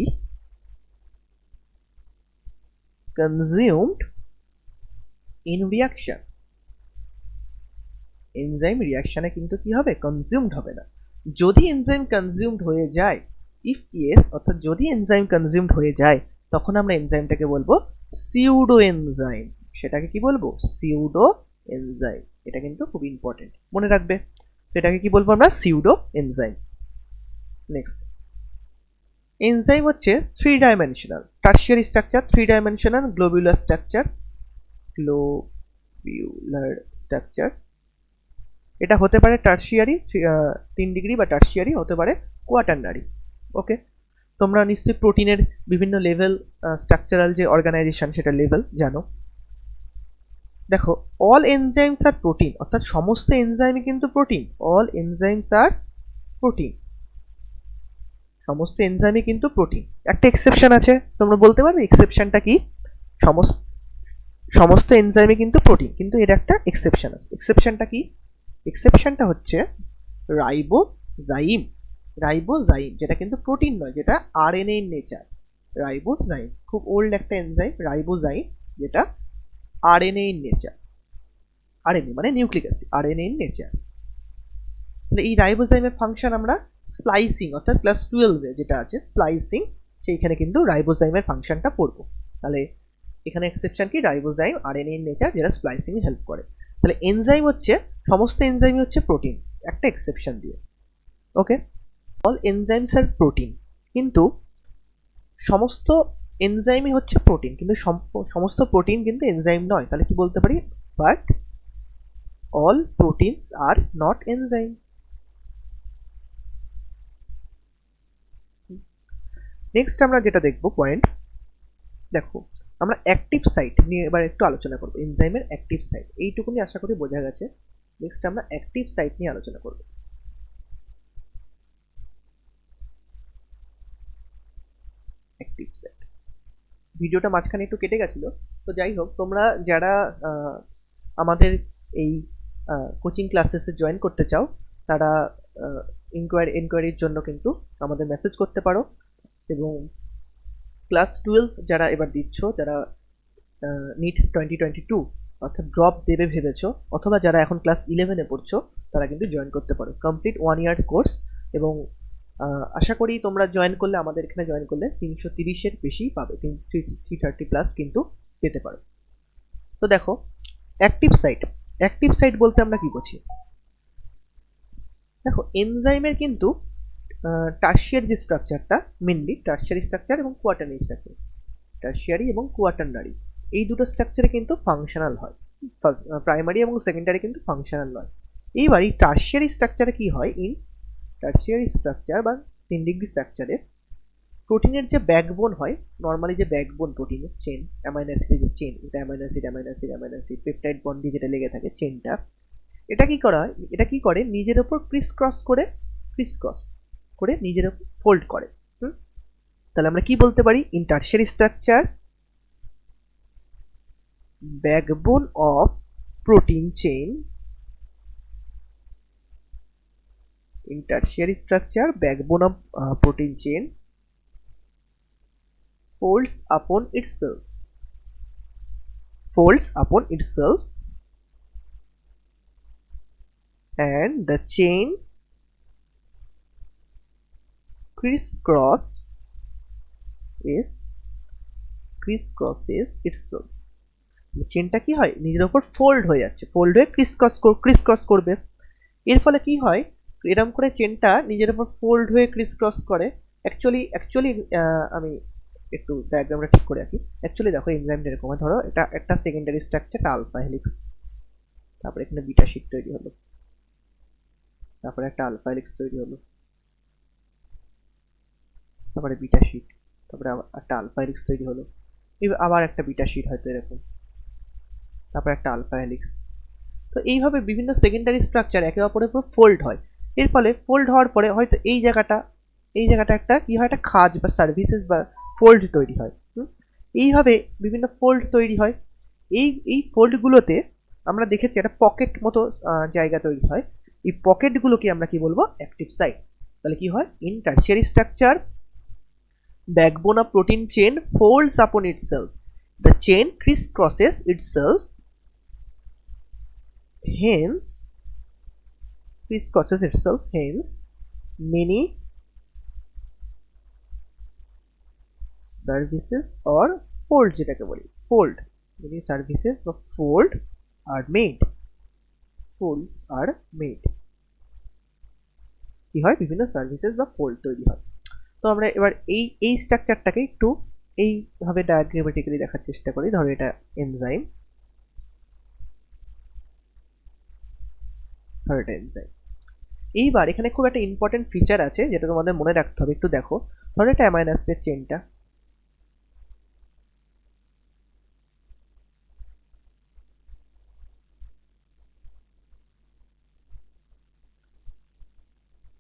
consumed in reaction। Enzyme রিয়াকশনে কিন্তু কি হবে, কনজিউমড হবে না। যদি এনজাইম কনজিউমড হয়ে যায়, ইফ ইয়েস, অর্থাৎ যদি এনজাইম কনজিউমড হয়ে যায়, তখন আমরা এনজাইমটাকে বলবো সিউডো এনজাইম। সেটাকে কি বলবো, সিউডো এনজাইম। এটা কিন্তু খুব ইম্পর্টেন্ট, মনে রাখবে। সেটাকে কি বলবো আমরা, সিউডো এনজাইম। নেক্সট, এনজাইম হচ্ছে 3 dimensional tertiary structure, 3 dimensional globular structure, globular structure. এটা হতে পারে টার্সিয়ারি 3 ডিগ্রি, বা টার্সিয়ারি হতে পারে কোয়াটারনারি। ওকে, তোমরা নিশ্চয়ই প্রোটিনের বিভিন্ন লেভেল, স্ট্রাকচারাল যে অর্গানাইজেশন সেটা লেভেল জানো। দেখো, অল এনজাইমস আর প্রোটিন, অর্থাৎ সমস্ত এনজাইমই কিন্তু প্রোটিন। অল এনজাইমস আর প্রোটিন, সমস্ত এনজাইমই কিন্তু প্রোটিন। একটা এক্সেপশন আছে, তোমরা বলতে পারবে এক্সেপশনটা কি? সমস্ত এনজাইমই কিন্তু প্রোটিন, কিন্তু এর একটা এক্সেপশন আছে। এক্সেপশনটা কি? এক্সেপশনটা হচ্ছে রাইবোজাইম। রাইবোজাইম যেটা কিন্তু প্রোটিন নয়, যেটা আরএনএ ইন নেচার। রাইবোজাইম খুব ওল্ড একটা এনজাইম, রাইবোজাইম, যেটা আরএনএ ইন নেচার। আরএনএ মানে nucleic acid, RNA in nature. তাহলে এই রাইবোজাইমের ফাংশন আমরা স্প্লাইসিং, অর্থাৎ ক্লাস 12 যেটা আছে স্প্লাইসিং, সেইখানে কিন্তু রাইবোজাইমের ফাংশনটা পড়বো। তাহলে এখানে এক্সেপশন কি, রাইবোজাইম আরএনএ ইন নেচার, যেটা স্প্লাইসিং হেল্প করে। তাহলে এনজাইম হচ্ছে, সমস্ত এনজাইমই হচ্ছে প্রোটিন, একটা এক্সেপশন দিয়ে। ওকে, অল এনজাইমস আর প্রোটিন, কিন্তু সমস্ত এনজাইমই হচ্ছে প্রোটিন, কিন্তু সমস্ত প্রোটিন কিন্তু এনজাইম নয়। তাহলে কি বলতে পারি, but all proteins are not enzyme. Next আমরা যেটা দেখবো পয়েন্ট, দেখো আমরা অ্যাক্টিভ সাইট নিয়ে এবার একটু আলোচনা করবো। এনজাইমের অ্যাক্টিভ সাইট এইটুকুনি আশা করি বোঝা গেছে। নেক্সট আমরা অ্যাক্টিভ সাইট নিয়ে আলোচনা করব। অ্যাক্টিভ সাইট, ভিডিওটা মাঝখানে একটু কেটে গেছিল, তো যাই হোক, তোমরা যারা আমাদের এই কোচিং ক্লাসেসে জয়েন করতে চাও, তারা ইনকোয়ারির জন্য কিন্তু আমাদের মেসেজ করতে পারো। এবং ক্লাস 12 যারা এবার দিচ্ছ, যারা নিট 2022 অর্থাৎ ড্রপ দেবে ভেবেছো, অথবা যারা এখন ক্লাস 11-এ পড়ছো, তারা কিন্তু জয়েন করতে পারো। কমপ্লিট 1 ইয়ার কোর্স, এবং আশা করি তোমরা জয়েন করলে, আমাদের এখানে জয়েন করলে 330-এর বেশি পাবে, 330 প্লাস কিন্তু পেতে পারো। তো দেখো, অ্যাক্টিভ সাইট, অ্যাক্টিভ সাইট বলতে আমরা কি বুঝি? দেখো, এনজাইমের কিন্তু টার্সিয়ারি যে স্ট্রাকচারটা, মেনলি টার্সিয়ারি স্ট্রাকচার এবং কোয়াটারনারি স্ট্রাকচার, টার্সিয়ারি এবং কোয়াটারনারি, এই দুটো স্ট্রাকচারে কিন্তু ফাংশনাল হয়। প্রাইমারি এবং সেকেন্ডারি কিন্তু ফাংশনাল নয়। এইবার এই টার্সিয়ারি স্ট্রাকচারে কি হয়, ইন টার্সিয়ারি স্ট্রাকচার বা 3 ডিগ্রি স্ট্রাকচারে প্রোটিনের যে ব্যাকবোন হয়, নর্মালি যে ব্যাকবোন প্রোটিনের চেন, অ্যামাইনো অ্যাসিডের যে চেন, এটা amino acid amino acid amino acid peptide বন্ডে যেটা লেগে থাকে চেনটা, এটা কি করা হয়, এটা কি করে, নিজের ওপর ক্রিস ক্রস করে নিজের ওপর ফোল্ড করে। তাহলে আমরা কি বলতে পারি, in tertiary structure backbone of protein chain, in tertiary structure backbone of protein chain folds upon itself and the chain crisscrosses itself। চেনটা কি হয়, নিজের ওপর ফোল্ড হয়ে যাচ্ছে, ফোল্ড হয়ে ক্রিস ক্রস করবে। এর ফলে কি হয়, এরকম করে চেনটা নিজের ওপর ফোল্ড হয়ে ক্রিস ক্রস করে। অ্যাকচুয়ালি আমি একটু ডায়াগ্রামটা ঠিক করে রাখি। অ্যাকচুয়ালি দেখো, এনজাইমটা এরকম হয়, ধরো এটা একটা সেকেন্ডারি স্ট্রাকচার আলফা হেলিক্স, তারপরে এখানে বিটা শিট তৈরি হলো, তারপরে একটা আলফা হেলিক্স তৈরি হলো, তারপরে বিটা শিট, তারপরে আবার একটা আলফা হেলিক্স তৈরি হলো, আবার একটা বিটা শিট হয়তো এরকম, তারপর একটা আলফা হেলিক্স। তো এইভাবে বিভিন্ন সেকেন্ডারি স্ট্রাকচার একে অপরের উপর ফোল্ড হয়। এর ফলে ফোল্ড হওয়ার পরে হয়তো এই জায়গাটা একটা কি হয়, একটা খাঁজ বা সার্ভিসেস বা ফোল্ড তৈরি হয়। এইভাবে বিভিন্ন ফোল্ড তৈরি হয়। এই ফোল্ডগুলোতে আমরা দেখেছি একটা পকেট মতো জায়গা তৈরি হয়। এই পকেটগুলোকে আমরা কি বলবো, অ্যাক্টিভ সাইট। তাহলে কি হয়, in tertiary structure backbone of protein chain folds upon itself, the chain crisscrosses itself, hence many services or fold যেটাকে বলি fold, many services বা fold are made, folds are made, কি হয়, বিভিন্ন সার্ভিসেস বা ফোল্ড তৈরি হয়। তো আমরা এবার এই স্ট্রাকচারটাকে একটু এইভাবে ডায়াগ্রামেটিক্যালি দেখার চেষ্টা করি। ধরো এটা এনজাইম, এইবার এখানে খুব একটা ইম্পর্টেন্ট ফিচার আছে যেটা তোমাদের মনে রাখতে হবে, একটু দেখো। ধরো এটা অ্যামাইনো অ্যাসিডের চেনটা,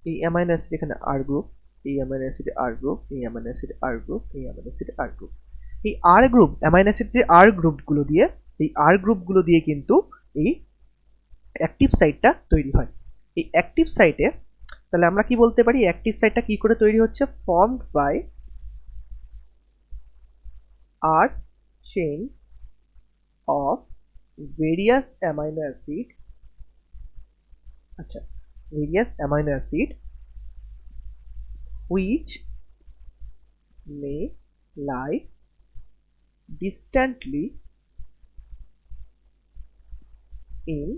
এই অ্যামাইনো অ্যাসিড এখানে আর গ্রুপ, এই অ্যামাইনো অ্যাসিড আর গ্রুপ, এই অ্যামাইনো অ্যাসিড আর গ্রুপ, এই অ্যামাইনো অ্যাসিড আর গ্রুপ। এই আর গ্রুপ অ্যামাইনো অ্যাসিড যে আর গ্রুপগুলো দিয়ে, এই আর গ্রুপগুলো দিয়ে কিন্তু এই অ্যাক্টিভ সাইটটা তৈরি হয়। এই অ্যাক্টিভ সাইটে তাহলে আমরা কি বলতে পারি, অ্যাক্টিভ সাইটটা কি করে তৈরি হচ্ছে, ফর্মড বাই আর chain of various amino acid, আচ্ছা various amino acid which may lie distantly in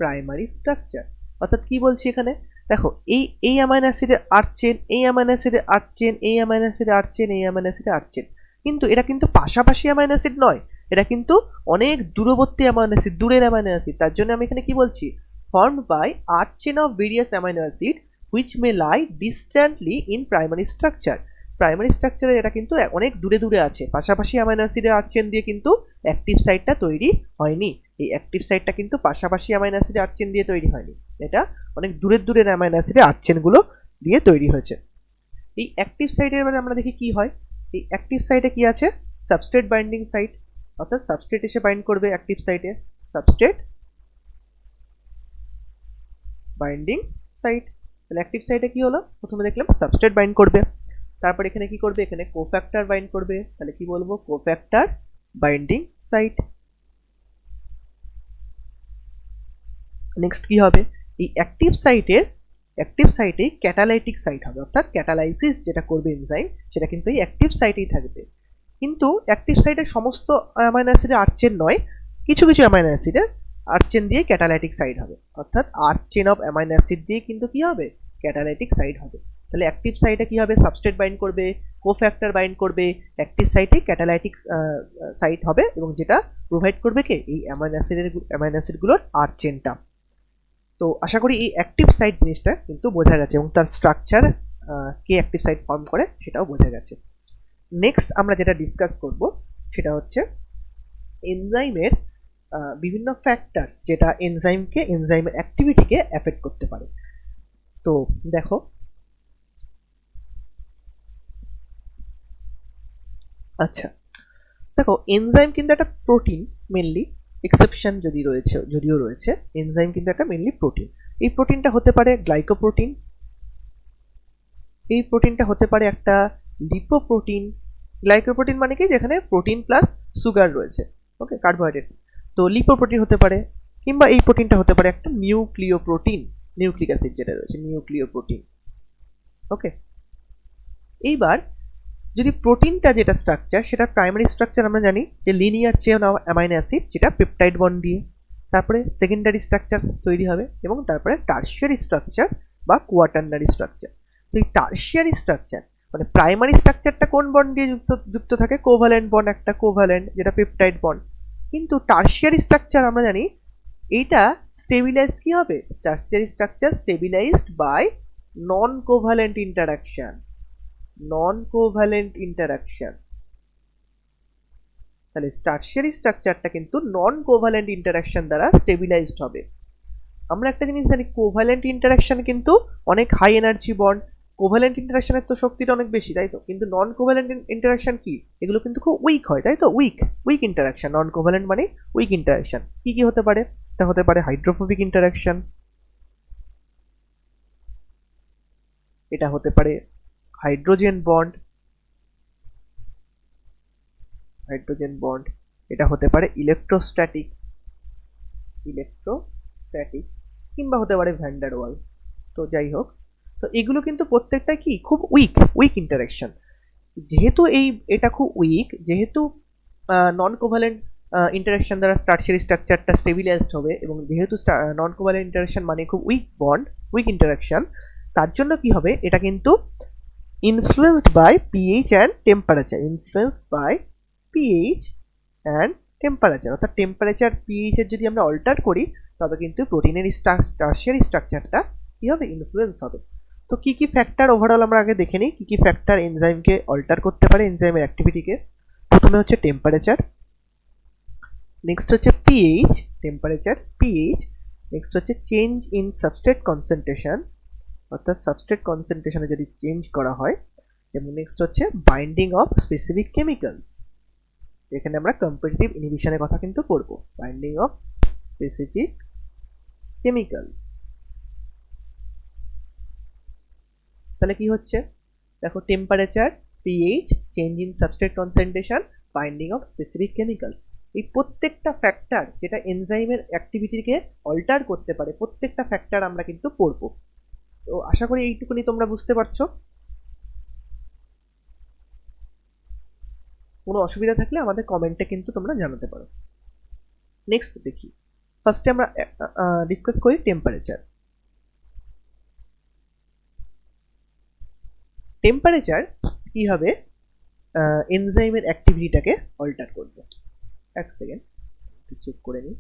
primary structure। অর্থাৎ কি বলছি এখানে, দেখো এই অ্যামাইনো অ্যাসিডের আর চেন, এই অ্যামাইনো অ্যাসিডের আর চেন, এই অ্যামাইনো অ্যাসিডের আর চেন, এই অ্যামাইনো অ্যাসিডের আর চেন, কিন্তু এটা কিন্তু পাশাপাশি অ্যামাইনো অ্যাসিড নয়, এটা কিন্তু অনেক দূরবর্তী অ্যামাইনো অ্যাসিড, দূরের অ্যামাইনো অ্যাসিড। তার জন্য আমি এখানে কি বলছি, formed by arc chain of various amino acid which may lie distantly in primary structure। Primary স্ট্রাকচারে এটা কিন্তু অনেক দূরে দূরে আছে, পাশাপাশি অ্যামাইনো অ্যাসিডের আর্ট চেন দিয়ে কিন্তু অ্যাক্টিভ সাইটটা তৈরি হয়নি। এই অ্যাক্টিভ সাইটটা কিন্তু পাশাপাশি অ্যামাইনো অ্যাসিডের আর্ট চেন দিয়ে তৈরি হয়নি, এটা অনেক দূরের দূরের অ্যামাইনো অ্যাসিডের আর্ট চেনগুলো দিয়ে তৈরি হয়েছে। এই অ্যাক্টিভ সাইটের এবারে আমরা দেখি কি হয়। এই অ্যাক্টিভ সাইটে কি আছে, সাবস্ট্রেট বাইন্ডিং সাইট, অর্থাৎ সাবস্ট্রেট এসে বাইন্ড করবে অ্যাক্টিভ সাইটে, সাবস্ট্রেট বাইন্ডিং সাইট। তাহলে অ্যাক্টিভ সাইটে কি হলো, প্রথমে দেখলাম সাবস্ট্রেট বাইন্ড করবে, তারপর এখানে কি করবে, এখানে কোফ্যাক্টর বাইন্ড করবে, তাহলে কি বলবো, কোফ্যাক্টর বাইন্ডিং সাইট। নেক্সট কি হবে, এই অ্যাক্টিভ সাইটে ক্যাটালাইটিক সাইট হবে, অর্থাৎ ক্যাটালাইসিস যেটা করবে এনজাইম সেটা কিন্তু এই অ্যাক্টিভ সাইটেই থাকবে। কিন্তু অ্যাক্টিভ সাইটে সমস্ত অ্যামাইনো অ্যাসিডের আর্ট চেন নয়, কিছু কিছু অ্যামাইনো অ্যাসিডের আর্ট চেন দিয়ে ক্যাটালাইটিক সাইট হবে, অর্থাৎ art chain of amino acid দিয়ে কিন্তু কি হবে, ক্যাটালাইটিক সাইট হবে। তাহলে অ্যাক্টিভ সাইটে কি হবে, সাবস্ট্রেট বাইন্ড করবে, কোফ্যাক্টর বাইন্ড করবে, অ্যাক্টিভ সাইটে ক্যাটালাইটিক সাইট হবে, এবং যেটা প্রোভাইড করবে কে, এই অ্যামাইনো অ্যাসিডগুলোর আর্ট চেনটা। তো আশা করি এই অ্যাক্টিভ সাইট জিনিসটা কিন্তু বোঝা গেছে, এবং তার স্ট্রাকচার কে অ্যাক্টিভ সাইট ফর্ম করে সেটাও বোঝা গেছে। নেক্সট আমরা যেটা ডিসকাস করব সেটা হচ্ছে এনজাইমের বিভিন্ন ফ্যাক্টরস যেটা এনজাইমের অ্যাক্টিভিটিকে এফেক্ট করতে পারে। তো দেখো, আচ্ছা দেখো, এনজাইম কিন্তু একটা প্রোটিন, মেনলি এক্সেপশন যদিও রয়েছে, এনজাইম কিন্তু একটা মেনলি প্রোটিন। এই প্রোটিনটা হতে পারে গ্লাইকোপ্রোটিন, এই প্রোটিনটা হতে পারে একটা লিপোপ্রোটিন। গ্লাইকোপ্রোটিন মানে কি, যেখানে প্রোটিন প্লাস সুগার রয়েছে, ওকে, কার্বোহাইড্রেট। তো লিপোপ্রোটিন হতে পারে, কিংবা এই প্রোটিনটা হতে পারে একটা নিউক্লিওপ্রোটিন, নিউক্লিক অ্যাসিড যেটা রয়েছে, নিউক্লিওপ্রোটিন, ওকে। এইবার যদি প্রোটিনটা যেটা স্ট্রাকচার, সেটা প্রাইমারি স্ট্রাকচার আমরা জানি যে linear chain of amino acid, যেটা পেপটাইড বন্ড দিয়ে, তারপরে সেকেন্ডারি স্ট্রাকচার তৈরি হবে, এবং তারপরে টারশিয়ারি স্ট্রাকচার বা কোয়াটার্নারি স্ট্রাকচার। তো এই টারশিয়ারি স্ট্রাকচার মানে প্রাইমারি স্ট্রাকচারটা কোন বন্ড দিয়ে যুক্ত থাকে, কোভ্যালেন্ট বন্ড, একটা কোভ্যালেন্ট যেটা পেপটাইড বন্ড। কিন্তু টারশিয়ারি স্ট্রাকচার আমরা জানি এইটা স্টেবিলাইজড কি হবে, tertiary structure stabilised by non covalent interaction, non covalent interaction. তাহলে টারশিয়ারি স্ট্রাকচারটা কিন্তু নন কোভ্যালেন্ট ইন্টারাকশন দ্বারা স্টেবিলাইজড হবে। আমরা একটা জিনিস জানি, কোভ্যালেন্ট ইন্টারাকশন কিন্তু অনেক হাই এনার্জি বন্ড, কোভ্যালেন্ট ইন্টারাকশনের তো শক্তিটা অনেক বেশি, তাই তো? কিন্তু নন কোভ্যালেন্ট ইন্টারাকশন কি, এগুলো কিন্তু খুব উইক হয়, তাই তো? উইক ইন্টারাকশন, নন কোভ্যালেন্ট মানে উইক ইন্টারাকশন। কি কি হতে পারে? এটা হতে পারে হাইড্রোফোবিক ইন্টারাকশন, এটা হতে পারে হাইড্রোজেন বন্ড, এটা হতে পারে ইলেকট্রোস্ট্যাটিক, কিংবা হতে পারে ভ্যান্ডার ওয়াল। তো যাই হোক, তো এগুলো কিন্তু প্রত্যেকটাই কি খুব উইক ইন্টারাকশন। যেহেতু এটা খুব উইক, যেহেতু নন কোভ্যালেন্ট ইন্টারাকশন দ্বারা টারশিয়ারি স্ট্রাকচারটা স্টেবিলাইজড হবে, এবং যেহেতু নন কোভ্যালেন্ট ইন্টারাকশন মানে খুব উইক ইন্টারাকশন, তার জন্য কি হবে, এটা কিন্তু influenced by pH and temperature, অর্থাৎ টেম্পারেচার পিএইচ এর যদি আমরা অল্টার করি, তবে কিন্তু প্রোটিনের টারশিয়ারি স্ট্রাকচারটা কি হবে, ইনফ্লুয়েন্স হবে। তো কি কি ফ্যাক্টর ওভারঅল আমরা আগে দেখে নিই, কি কি ফ্যাক্টর এনজাইমকে অল্টার করতে পারে, এনজাইমের অ্যাক্টিভিটিকে। প্রথমে হচ্ছে টেম্পারেচার, নেক্সট হচ্ছে পিএইচ, নেক্সট হচ্ছে চেঞ্জ ইন সাবস্ট্রেট কনসেন্ট্রেশন, অর্থাৎ সাবস্ট্রেট কনসেন্ট্রেশনে যদি চেঞ্জ করা হয়, এবং নেক্সট হচ্ছে বাইন্ডিং অফ স্পেসিফিক কেমিক্যাল। এখানে আমরা কম্পিটিটিভ ইনহিবিশনের কথা কিন্তু পড়বো, বাইন্ডিং অফ স্পেসিফিক কেমিক্যালস। তাহলে কি হচ্ছে, দেখো, temperature, pH, change in substrate concentration, binding of specific chemicals, এই প্রত্যেকটা ফ্যাক্টর যেটা এনজাইমের অ্যাক্টিভিটিকে অল্টার করতে পারে, প্রত্যেকটা ফ্যাক্টর আমরা কিন্তু পড়বো। তো আশা করি এইটুকুনি তোমরা বুঝতে পারছো। কোনো অসুবিধা থাকলে আমাদের কমেন্টে কিন্তু তোমরা জানাতে পারো। নেক্সট দেখি, ফার্স্টে আমরা ডিসকাস করি টেম্পারেচার। টেম্পারেচার কি হবে, এনজাইমের অ্যাক্টিভিটিটাকে অল্টার করবে। এক সেকেন্ড একটু চেক করে নিই।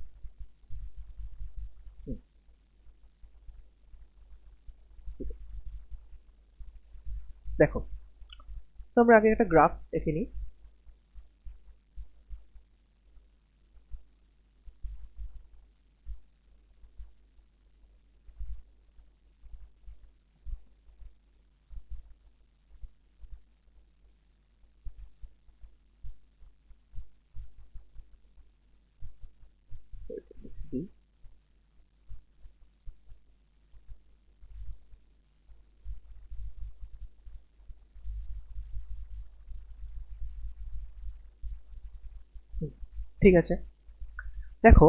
দেখো, তো আমরা আগে একটা গ্রাফ দেখে নিই। ঠিক আছে, দেখো,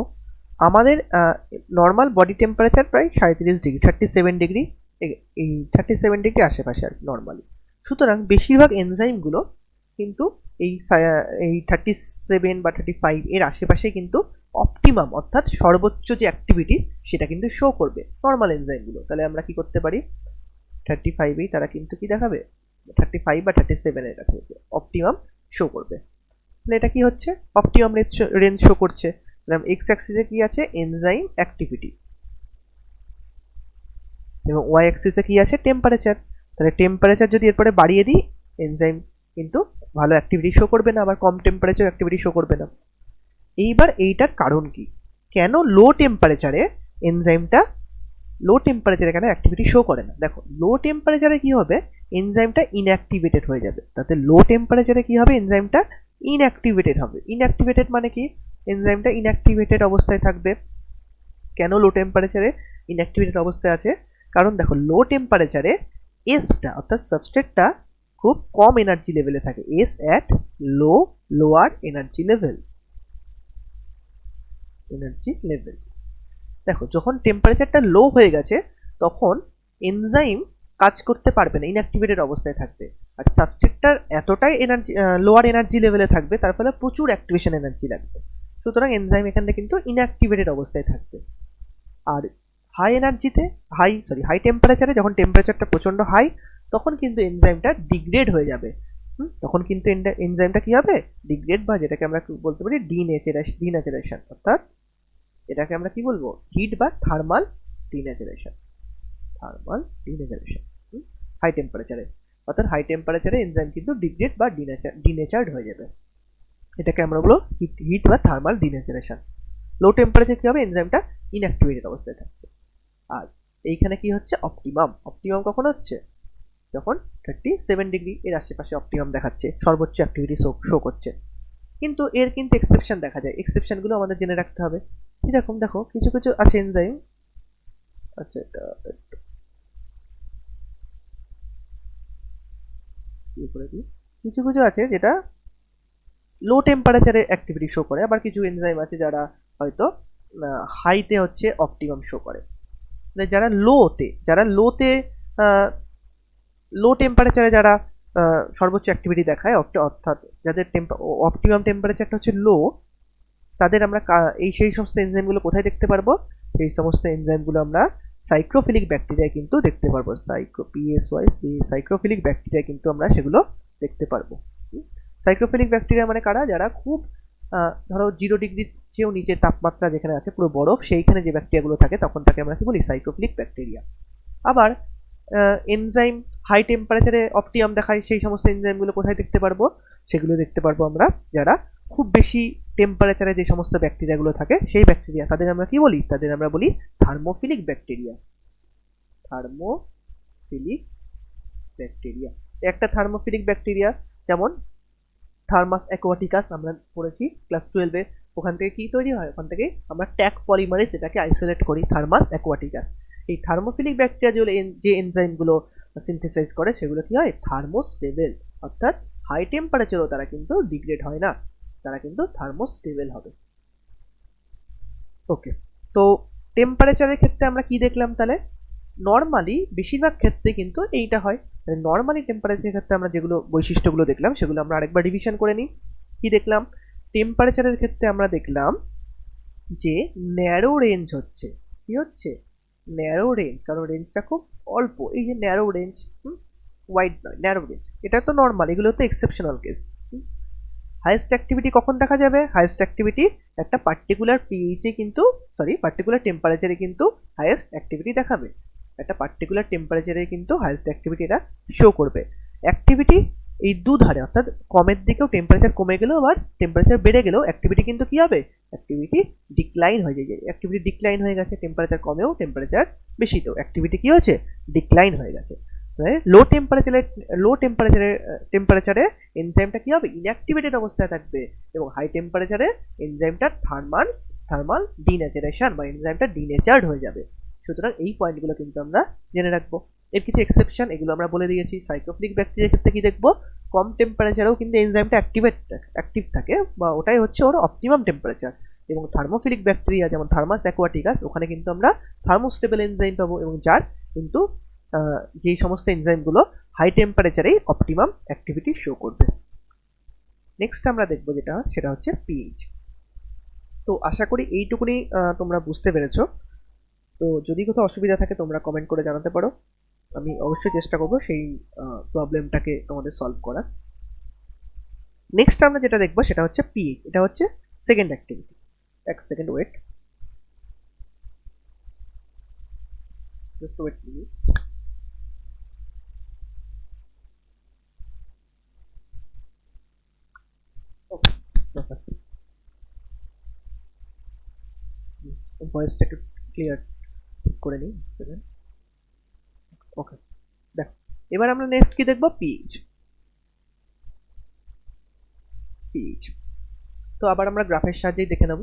আমাদের নর্মাল বডি টেম্পারেচার প্রায় 37 ডিগ্রি, 37 ডিগ্রি, এই 37 ডিগ্রি আশেপাশে আর নর্মালি। সুতরাং বেশিরভাগ এনজাইমগুলো কিন্তু এই 37 বা 35 এর আশেপাশে কিন্তু অপটিমাম, অর্থাৎ সর্বোচ্চ যে অ্যাক্টিভিটি সেটা কিন্তু শো করবে নর্মাল এনজাইমগুলো। তাহলে আমরা কি করতে পারি, 35এই তারা কিন্তু কি দেখাবে, 35 বা 37-এর কাছে অপটিমাম শো করবে। তাহলে এটা কি হচ্ছে, অপটিমাম রেঞ্জ শো করছে। এক্স অ্যাক্সিসে কি আছে, এনজাইম অ্যাক্টিভিটি, এবং ওয়াই অ্যাক্সিসে কি আছে, টেম্পারেচার। তাহলে টেম্পারেচার যদি এরপরে বাড়িয়ে দিই, এনজাইম কিন্তু ভালো অ্যাক্টিভিটি শো করবে না, আবার কম টেম্পারেচার অ্যাক্টিভিটি শো করবে না। এইবার এইটার কারণ কি, কেন লো টেম্পারেচারে এখানে অ্যাক্টিভিটি শো করে না? দেখো, লো টেম্পারেচারে কি হবে, এনজাইমটা ইনঅ্যাক্টিভেটেড হয়ে যাবে। তাতে লো টেম্পারেচারে কি হবে, এনজাইমটা ইনঅ্যাক্টিভেটেড হবে। ইনঅ্যাক্টিভেটেড মানে কি, এনজাইমটা ইনঅ্যাক্টিভেটেড অবস্থায় থাকবে। কেন লো টেম্পারেচারে ইনঅ্যাক্টিভেটেড অবস্থায় আছে? কারণ দেখো, লো টেম্পারেচারে এসটা, অর্থাৎ সাবস্ট্রেটটা খুব কম এনার্জি লেভেলে থাকে, S at lower energy level. দেখো, যখন টেম্পারেচারটা লো হয়ে গেছে, তখন এনজাইম কাজ করতে পারবে না, ইনঅ্যাক্টিভেটেড অবস্থায় থাকবে। আর সাবস্ট্রেটটার এতটাই এনার্জি, লোয়ার এনার্জি লেভেলে থাকবে, তার ফলে প্রচুর অ্যাক্টিভেশন এনার্জি লাগবে। সুতরাং এনজাইম এখানে কিন্তু ইনঅ্যাক্টিভেটেড অবস্থায় থাকবে। আর হাই টেম্পারেচারে, যখন টেম্পারেচারটা প্রচন্ড হাই, তখন কিন্তু এনজাইমটা ডিগ্রেড হয়ে যাবে। তখন কিন্তু এনজাইমটা কি হবে, ডিগ্রেড, বা যেটাকে আমরা বলতে পারি ডিন্যাচারেশন, অর্থাৎ এটাকে আমরা কি বলবো, হিট বা থার্মাল ডিন্যাচারেশন, হাই টেম্পারেচারে। অর্থাৎ হাই টেম্পারেচারে এনজাইম কিন্তু ডিগ্রেড বা ডিনেচার্ড হয়ে যাবে। এটাকে আমরা বলবো হিট বা থার্মাল ডিনেচারেশন। লো টেম্পারেচার কি হবে, এনজাইমটা ইনঅ্যাক্টিভেটেড অবস্থায় থাকছে। আর এইখানে কি হচ্ছে, অপটিমাম। অপটিমাম কখন হচ্ছে, যখন 37 ডিগ্রি এর আশেপাশে অপটিমাম দেখাচ্ছে, সর্বোচ্চ অ্যাক্টিভিটি শো করছে। কিন্তু এর কিন্তু এক্সেপশন দেখা যায়, এক্সেপশনগুলো আমাদের জেনে রাখতে হবে। এরকম দেখো কিছু কিছু আছে এনজাইম, আচ্ছা এটা করে দিই, কিছু কিছু আছে যেটা লো টেম্পারেচারে অ্যাক্টিভিটি শো করে, আবার কিছু এনজাইম আছে যারা হয়তো হাইতে হচ্ছে অপটিমাম শো করে। যারা লোতে লো টেম্পারেচারে যারা সর্বোচ্চ অ্যাক্টিভিটি দেখায়, অর্থাৎ যাদের অপটিমাম টেম্পারেচারটা হচ্ছে লো, তাদের আমরা সেই সমস্ত এনজাইমগুলো কোথায় দেখতে পারবো, সেই সমস্ত এনজাইমগুলো আমরা সাইক্রোফিলিক ব্যাকটেরিয়ায় কিন্তু দেখতে পারবো। সাইক্রোফিলিক ব্যাকটেরিয়া কিন্তু আমরা সেগুলো দেখতে পারবো। সাইক্রোফিলিক ব্যাকটেরিয়া মানে কারা, যারা খুব ধরো 0 ডিগ্রির চেয়েও নিচে তাপমাত্রা যেখানে আছে পুরো বরফ, সেইখানে যে ব্যাকটেরিয়াগুলো থাকে তখন তাকে আমরা কি বলি, সাইক্রোফিলিক ব্যাকটেরিয়া। আবার এনজাইম হাই টেম্পারেচারে অপটিমাম দেখায়, সেই সমস্ত এনজাইমগুলো কোথায় দেখতে পারবো, সেগুলো দেখতে পারবো আমরা যারা খুব বেশি টেম্পারেচারে যে সমস্ত ব্যাকটেরিয়াগুলো থাকে সেই ব্যাকটেরিয়া, তাদের আমরা কি বলি, তাদের আমরা বলি থার্মোফিলিক ব্যাকটেরিয়া। থার্মোফিলিক ব্যাকটেরিয়া একটা থার্মোফিলিক ব্যাকটেরিয়া, যেমন থার্মাস অ্যাকোয়াটিকাস আমরা পড়েছি ক্লাস 12-এ। ওখান থেকে কি তৈরি হয়, ওখান থেকে আমরা ট্যাগ পলিমারেজ এটাকে আইসোলেট করি, থার্মাস অ্যাকোয়াটিকাস। এই থার্মোফিলিক ব্যাকটেরিয়া যে এনজাইমগুলো সিনথেসাইজ করে সেগুলো কি হয়, থার্মোস্টেবল, অর্থাৎ হাই টেম্পারেচারও তারা কিন্তু ডিগ্রেড হয় না, তারা কিন্তু থার্মোস্টেবল হবে। ওকে, তো টেম্পারেচারের ক্ষেত্রে আমরা কি দেখলাম তাহলে, নর্মালি বেশিরভাগ ক্ষেত্রে কিন্তু এইটা হয়। নর্মালি টেম্পারেচারের ক্ষেত্রে আমরা যেগুলো বৈশিষ্ট্যগুলো দেখলাম সেগুলো আমরা আরেকবার রিভিশন করে নিই। কি দেখলাম, টেম্পারেচারের ক্ষেত্রে আমরা দেখলাম যে ন্যারো রেঞ্জ হচ্ছে, কি হচ্ছে, ন্যারো রেঞ্জ, কারণ রেঞ্জটা খুব অল্প, এই যে ন্যারো রেঞ্জ, ওয়াইড নয়, ন্যারো রেঞ্জ, এটা তো নর্মাল, এগুলো তো এক্সেপশনাল কেস। হাইয়েস্ট অ্যাক্টিভিটি কখন দেখা যাবে, হাইয়েস্ট অ্যাক্টিভিটি একটা পার্টিকুলার পিএইচে কিন্তু পার্টিকুলার টেম্পারেচারে কিন্তু হাইয়েস্ট অ্যাক্টিভিটি দেখাবে, একটা পার্টিকুলার টেম্পারেচারে কিন্তু হাইয়েস্ট অ্যাক্টিভিটি এটা শো করবে। অ্যাক্টিভিটি এই দুধারে, অর্থাৎ কমের দিকেও টেম্পারেচার কমে গেলেও আবার টেম্পারেচার বেড়ে গেলেও অ্যাক্টিভিটি কিন্তু কি হবে, অ্যাক্টিভিটি ডিক্লাইন হয়ে যায়। অ্যাক্টিভিটি ডিক্লাইন হয়ে গেছে, টেম্পারেচার কমেও টেম্পারেচার বেশিতেও অ্যাক্টিভিটি কি হয়েছে, ডিক্লাইন হয়ে গেছে। লো টেম্পারেচারে এনজাইমটা কি হবে, ইনঅ্যাক্টিভেটেড অবস্থায় থাকবে, এবং হাই টেম্পারেচারে এনজাইমটা থার্মাল ডিনেচারেশন বা এনজাইমটা ডিনেচার্ড হয়ে যাবে। সুতরাং এই পয়েন্টগুলো কিন্তু আমরা জেনে রাখবো। এর কিছু এক্সেপশন এগুলো আমরা বলে দিয়েছি। সাইক্রোফিলিক ব্যাকটেরিয়ার ক্ষেত্রে কি দেখবো, কম টেম্পারেচারেও কিন্তু এনজাইমটা অ্যাক্টিভ থাকে, বা ওটাই হচ্ছে ওর অপটিমাম টেম্পারেচার। এবং থার্মোফিলিক ব্যাকটেরিয়া যেমন থার্মাস অ্যাকোয়াটিকাস, ওখানে কিন্তু আমরা থার্মোস্টেবল এনজাইম পাবো, এবং যার কিন্তু যে সমস্ত এনজাইমগুলো হাই টেম্পারেচারেই অপটিমাম অ্যাক্টিভিটি শো করবে। নেক্সট আমরা দেখবো যেটা, সেটা হচ্ছে পিএইচ। তো আশা করি এইটুকুনি তোমরা বুঝতে পেরেছো। তো যদি কোথাও অসুবিধা থাকে তোমরা কমেন্ট করে জানাতে পারো, আমি অবশ্যই চেষ্টা করবো সেই প্রবলেমটাকে তোমাদের সলভ করার। নেক্সট আমরা যেটা দেখবো সেটা হচ্ছে পিএইচ, এটা হচ্ছে সেকেন্ড অ্যাক্টিভিটি। এক second wait, just wait please. ভয়েসটা একটু ক্লিয়ার ঠিক করে নিই, সেকেন্ড। ওকে, দেখো এবার আমরা নেক্সট কি দেখবো, পিএইচ। পিএইচ তো আবার আমরা গ্রাফের সাহায্যেই দেখে নেব।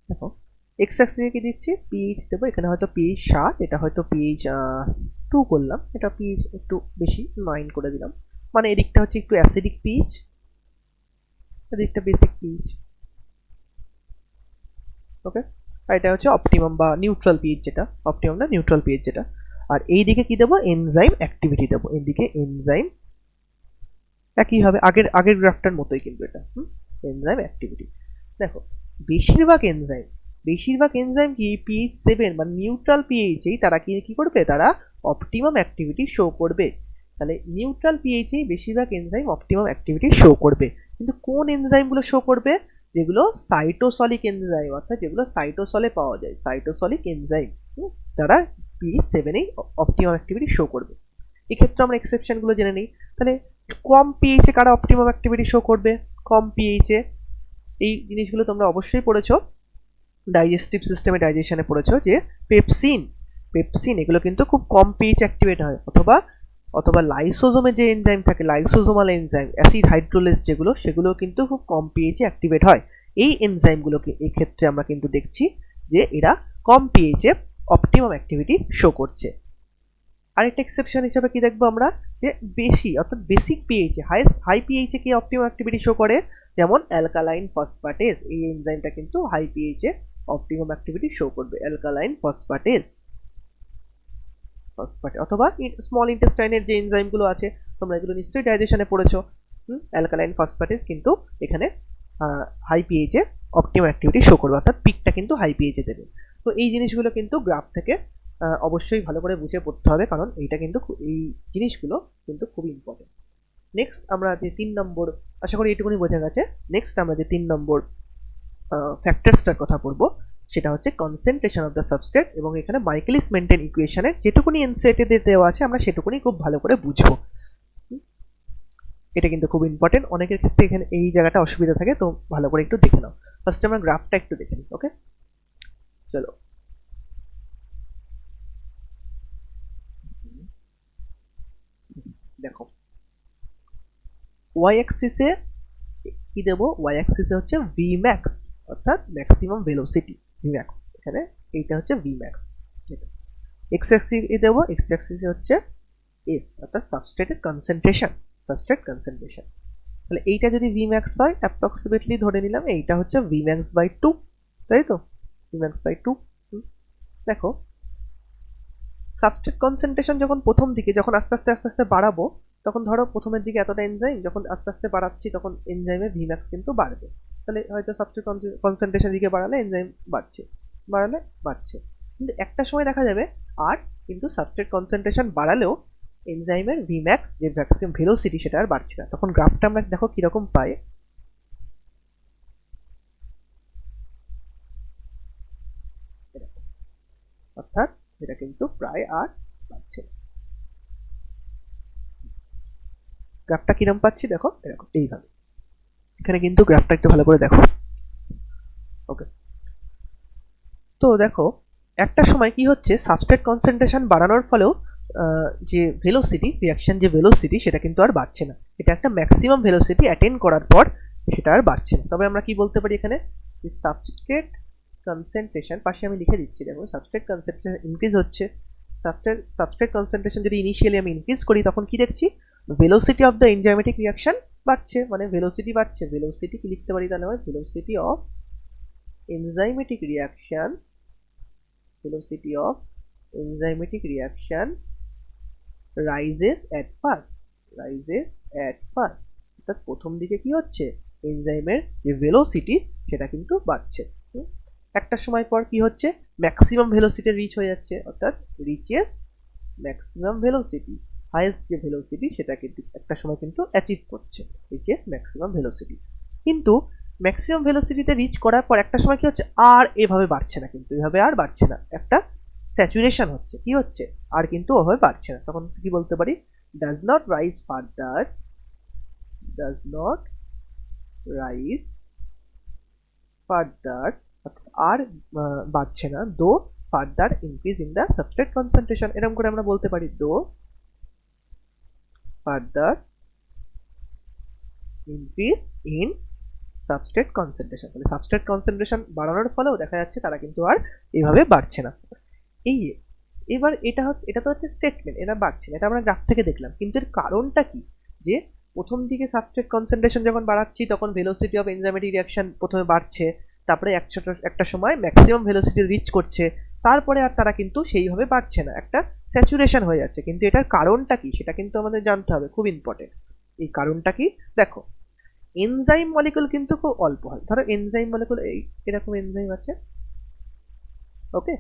দেখো এক্স অ্যাক্সিসে কি দিচ্ছি, পিএইচ দেবো, এখানে হয়তো পিএইচ 7, এটা হয়তো পিএইচ 2 করলাম, এটা পিএইচ একটু বেশি 9 করে দিলাম, মানে এদিকটা হচ্ছে একটু অ্যাসিডিক পিএইচ, এদিকটা বেসিক পিএইচ। ওকে, আর এটা হচ্ছে অপটিমাম বা নিউট্রাল পিএইচ, যেটা অপটিমাম না নিউট্রাল পিএইচ যেটা। আর এই দিকে কি দেবো, এনজাইম অ্যাক্টিভিটি দেবো, এদিকে এনজাইম একই হবে, আগের গ্রাফটার মতোই কিন্তু এটা এনজাইম অ্যাক্টিভিটি। দেখো বেশিরভাগ এনজাইম কি পিএইচ 7 বা নিউট্রাল পিএইচেই তারা কি করবে, তারা অপটিমাম অ্যাক্টিভিটি শো করবে। তাহলে নিউট্রাল পিএইচেই বেশিরভাগ এনজাইম অপটিমাম অ্যাক্টিভিটি শো করবে। কিন্তু কোন এনজাইমগুলো শো করবে, যেগুলো সাইটোসলিক এনজাইম, অর্থাৎ যেগুলো সাইটোসলে পাওয়া যায়, সাইটোসলিক এনজাইম, তারা pH 7-এই অপটিমাম অ্যাক্টিভিটি শো করবে। এক্ষেত্রে আমরা এক্সেপশনগুলো জেনে নিই। তাহলে কম পিএইচে কারা অপটিমাম অ্যাক্টিভিটি শো করবে? কম পিএইচে এই জিনিসগুলো তোমরা অবশ্যই পড়েছো, ডাইজেস্টিভ সিস্টেমে ডাইজেশনে পড়েছো যে পেপসিন এগুলো কিন্তু খুব কম পিএইচ অ্যাক্টিভেট হয়, অথবা লাইসোজোমে যে এনজাইম থাকে, লাইসোজোমাল এনজাইম, অ্যাসিড হাইড্রোলেজ যেগুলো, সেগুলো কিন্তু খুব কম পিএইচে অ্যাক্টিভেট হয়। এই এনজাইমগুলোকে এই ক্ষেত্রে আমরা কিন্তু দেখছি যে এরা কম পিএইচে অপটিমাম অ্যাক্টিভিটি শো করছে। আরেকটা এক্সেপশন হিসেবে কি দেখবো আমরা, যে বেশি অর্থাৎ বেসিক পিএইচে হাই পিএইচে কি অপটিমাম অ্যাক্টিভিটি শো করে, যেমন অ্যালকালাইন ফসফেটেজ, এই এনজাইমটা কিন্তু হাই পিএইচে অপটিমাম অ্যাক্টিভিটি শো করবে, অ্যালকালাইন ফসফেটেজ অথবা স্মল ইন্টেস্টাইনের যে এনজাইমগুলো আছে, তোমরা এগুলো নিশ্চয়ই ডাইজেশনে পড়েছো। অ্যালকালাইন ফসফেটেজ কিন্তু এখানে হাই পিএইচে অপটিমাম অ্যাক্টিভিটি শো করবে, অর্থাৎ পিকটা কিন্তু হাই পিএইচে দেবে। তো এই জিনিসগুলো কিন্তু গ্রাফ থেকে অবশ্যই ভালো করে বুঝে পড়তে হবে, কারণ এইটা কিন্তু এই জিনিসগুলো কিন্তু খুবই ইম্পর্টেন্ট। নেক্সট আমরা যে 3 নম্বর, আশা করি এইটুকুনি বোঝা গেছে। নেক্সট আমরা যে 3 নম্বর ফ্যাক্টরসটার কথা বলবো, সেটা হচ্ছে কনসেন্ট্রেশন অফ দ্য সাবস্ট্রেট, এবং এখানে মাইকেলিস মেন্টেন ইকুয়েশনের যেটুকুনি এনসিইআরটি দেওয়া আছে আমরা সেটুকুনি খুব ভালো করে বুঝবো। এটা কিন্তু খুব ইম্পর্টেন্ট, অনেকের ক্ষেত্রে এখানে এই জায়গাটা অসুবিধা থাকে, তো ভালো করে একটু দেখে নাও। ফার্স্টে আমরা গ্রাফটা একটু দেখে নিই। ওকে, চলো। দেখো, ওয়াই অ্যাক্সিসে কি দেবো? ওয়াই অ্যাক্সিসে হচ্ছে ভি ম্যাক্স, অর্থাৎ ম্যাক্সিমাম ভেলোসিটি ভি ম্যাক্স, এখানে এইটা হচ্ছে ভি ম্যাক্স। এক্স অ্যাক্সিসে দেবো, এক্স অ্যাক্সিসে হচ্ছে এস, অর্থাৎ সাবস্ট্রেটের কনসেন্ট্রেশন, তাহলে এইটা যদি ভি ম্যাক্স হয়, অ্যাপ্রক্সিমেটলি ধরে নিলাম এইটা হচ্ছে ভি ম্যাক্স বাই 2, তাই তো? V max by 2। দেখো, সাবস্ট্রেট কনসেন্ট্রেশন যখন প্রথম দিকে, যখন আস্তে আস্তে বাড়াবো, তখন ধরো প্রথমের দিকে এতটা এনজাইম, যখন আস্তে আস্তে বাড়াচ্ছি তখন এনজাইমের ভিম্যাক্স কিন্তু বাড়বে। তাহলে হয়তো সাবস্ট্রেট কনসেন্ট্রেশন দিকে বাড়ালে এনজাইম বাড়ছে, কিন্তু একটা সময় দেখা যাবে আর কিন্তু সাবস্ট্রেট কনসেন্ট্রেশন বাড়ালেও এনজাইমের ভিম্যাক্স যে ম্যাক্সিমাম ভেলোসিটি সেটা আর বাড়ছে না। তখন গ্রাফটা আমরা দেখো কিরকম পাই, অর্থাৎ এটা কিন্তু প্রায় আর বাড়ছে না। গ্রাফটা কিরকম পাচ্ছি দেখো, এরকম এইভাবে। এখানে কিন্তু গ্রাফটা একটু ভালো করে দেখো। ওকে, তো দেখো একটা সময় কি হচ্ছে, সাবস্ট্রেট কনসেন্ট্রেশন বাড়ানোর ফলেও যে ভেলোসিটি, রিঅ্যাকশন যে ভেলোসিটি সেটা কিন্তু আর বাড়ছে না। এটা একটা ম্যাক্সিমাম ভেলোসিটি অ্যাটেন্ড করার পর সেটা আর বাড়ছে না। তবে আমরা কি বলতে পারি এখানে, যে সাবস্ট্রেট কনসেন্ট্রেশন, পাশে আমি লিখে দিচ্ছি, দেখো সাবস্ট্রেট কনসেন্ট্রেশন ইনক্রিজ হচ্ছে। সাবস্ট্রেট কনসেন্ট্রেশন যদি ইনিশিয়ালি আমি ইনক্রিজ করি, তখন কি দেখছি, velocity of the enzymatic reaction বাড়ছে, মানে ভেলোসিটি বাড়ছে। ভেলোসিটি কি লিখতে পারি তাহলে, velocity of enzymatic reaction, velocity of enzymatic reaction rises at first, অর্থাৎ প্রথম দিকে কি হচ্ছে, এনজাইমের যে ভেলোসিটি সেটা কিন্তু বাড়ছে। একটা সময় পর কি হচ্ছে, ম্যাক্সিমাম ভেলোসিটি রিচ হয়ে যাচ্ছে, অর্থাৎ রিচেস ম্যাক্সিমাম ভেলোসিটি, হাইয়েস্ট যে ভেলোসিটি সেটা কিন্তু একটা সময় কিন্তু অ্যাচিভ করছে, রিচেস ম্যাক্সিমাম ভেলোসিটি। কিন্তু ম্যাক্সিমাম ভেলোসিটিতে রিচ করার পর একটা সময় কি হচ্ছে, আর এভাবে বাড়ছে না, কিন্তু এভাবে আর বাড়ছে না, একটা স্যাচুরেশন হচ্ছে, কি হচ্ছে, আর কিন্তু ওভাবে বাড়ছে না। তখন কি বলতে পারি, ডাজ নট রাইজ ফার্দার, আর বাড়ছে না, দো further increase in the substrate concentration, এরকম করে আমরা বলতে পারি, দো further increase in substrate concentration. তাহলে সাবস্ট্রেট কনসেন্ট্রেশন বাড়ানোর ফলেও দেখা যাচ্ছে তারা কিন্তু আর এইভাবে বাড়ছে না। এই এবার এটা তো হচ্ছে স্টেটমেন্ট, এটা বাড়ছে না, এটা আমরা গ্রাফ থেকে দেখলাম, কিন্তু এর কারণটা কি, যে প্রথম দিকে সাবস্ট্রেট কনসেন্ট্রেশন যখন বাড়াচ্ছি তখন ভেলোসিটি অফ এনজাইমেটিক রিঅ্যাকশন প্রথমে বাড়ছে, তারপরে একটা সময় ম্যাক্সিমাম ভেলোসিটি রিচ করছে, তারপরে আর তারা কিন্তু সেইভাবে বাড়ছে না, একটা স্যাচুরেশন হয়ে যাচ্ছে। কিন্তু এটার কারণটা কি সেটা কিন্তু আমাদের জানতে হবে, খুব ইম্পর্টেন্ট। এই কারণটা কি, দেখো এনজাইম মলিকুল কিন্তু খুব অল্প হয়, ধরো এনজাইম মলিকুল এরকম এনজাইম আছে। ওকে,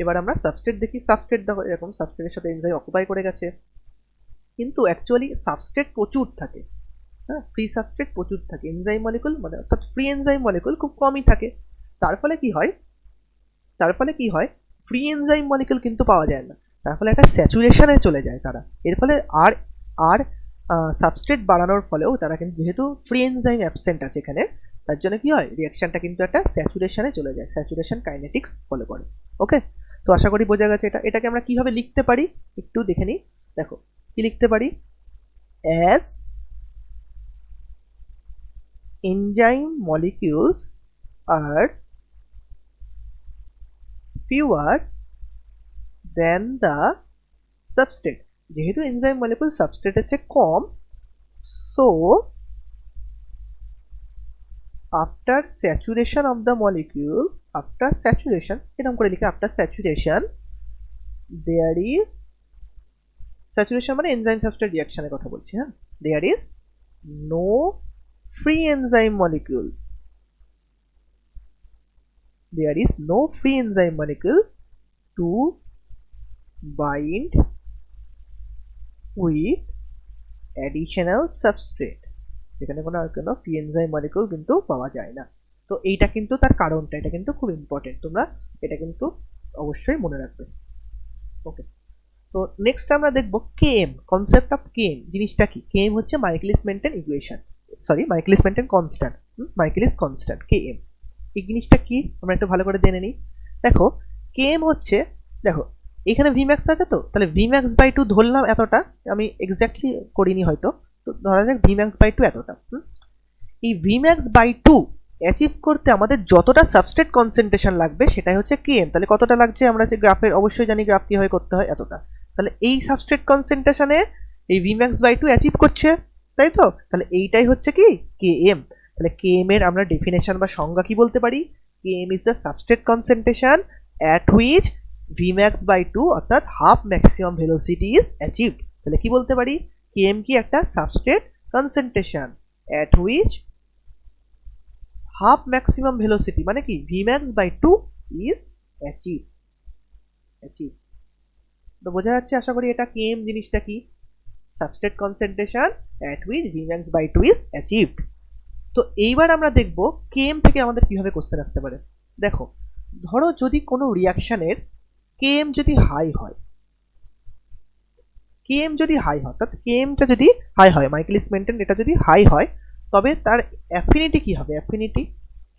এবার আমরা সাবস্ট্রেট দেখি, সাবস্ট্রেট দেখো এরকম, সাবস্ট্রেটের সাথে এনজাইম অকুপাই করে গেছে, কিন্তু অ্যাকচুয়ালি সাবস্ট্রেট প্রচুর থাকে, হ্যাঁ, ফ্রি সাবস্ট্রেট প্রচুর থাকে, এনজাইম মলিকুল মানে অর্থাৎ ফ্রি এনজাইম মলিকুল খুব কমই থাকে। তার ফলে কি হয়, ফ্রি এনজাইম মলিকিউল কিন্তু পাওয়া যায় না, তার ফলে একটা স্যাচুরেশনে চলে যায় তারা। এর ফলে আর আর সাবস্ট্রেট বাড়ানোর ফলেও তারা কিন্তু, যেহেতু ফ্রি এনজাইম অ্যাবসেন্ট আছে এখানে, তার জন্য কি হয়, রিয়াকশনটা কিন্তু একটা স্যাচুরেশনে চলে যায়, স্যাচুরেশন কাইনেটিক্স ফলো করে। ওকে, তো আশা করি বোঝা গেছে। এটাকে আমরা কিভাবে লিখতে পারি একটু দেখে নিই। দেখো কি লিখতে পারি, as enzyme molecules are fewer than the substrate, যেহেতু এনজাইম মলিকিউল সাবস্ট্রেটের চেয়ে কম, so after saturation of the molecule, after saturation, এরকম করে লিখে, after saturation there is, saturation মানে এনজাইম সাবস্ট্রেট রিঅ্যাকশনের কথা বলছি, হ্যাঁ, there is no free enzyme molecule, there is no free enzyme molecule to bind with additional substrate, এখানে কোনো free enzyme molecule কিন্তু পাওয়া যায় না। তো এইটা কিন্তু তার কারণটা, এটা কিন্তু খুব ইম্পর্টেন্ট, তোমরা এটা কিন্তু অবশ্যই মনে রাখবে। ওকে, তো নেক্সট আমরা দেখব কেএম, কনসেপ্ট অফ কেএম জিনিসটা কি। কেএম হচ্ছে Michaelis maintain equation, sorry Michaelis maintain constant, Michaelis constant KM. এই জিনিসটা কি আমরা একটু ভালো করে জেনে নিই। দেখো কেএম হচ্ছে, দেখো এখানে ভিম্যাক্স আছে, তো তাহলে ভিম্যাক্স বাই 2 ধরলাম এতটা, আমি এক্স্যাক্টলি করিনি হয়তো, তো ধরা যাক ভিম্যাক্স বাই 2 এতটা। এই ভিম্যাক্স বাই 2 অ্যাচিভ করতে আমাদের যতটা সাবস্ট্রেট কনসেন্ট্রেশন লাগবে সেটাই হচ্ছে কেএম। তাহলে কতটা লাগছে আমরা যে গ্রাফের অবশ্যই জানি, গ্রাফ কীভাবে করতে হয়, এতটা। তাহলে এই সাবস্ট্রেট কনসেন্ট্রেশনে এই ভিম্যাক্স বাই 2 অ্যাচিভ করছে, তাই তো, তাহলে এইটাই হচ্ছে কি কেএম। তাহলে কেএম এর আমরা ডেফিনেশন বা সংজ্ঞা কি বলতে পারি, KM is the substrate concentration at which V max by 2 অর্থাৎ half maximum velocity is achieved. তাহলে কি বলতে পারি, কেএম কি একটা substrate concentration at which half maximum velocity মানে কি ভিম্যাক্স বাই 2 ইজ অ্যাচিভ। তো বোঝা যাচ্ছে আশা করি এটা কেএম জিনিসটা কি, substrate concentration at which V max by 2 is achieved. তো এইবার আমরা দেখব কেএম থেকে আমাদের কিভাবে কোশ্চেন আসতে পারে। দেখো ধরো যদি কোনো রিয়াকশনের কেএম যদি হাই হয়, কেএম যদি হাই হয়, অর্থাৎ কেএমটা যদি হাই হয়, মাইকেলিস মেন্টেন এটা যদি হাই হয়, তবে তার অ্যাফিনিটি কি হবে, অ্যাফিনিটি।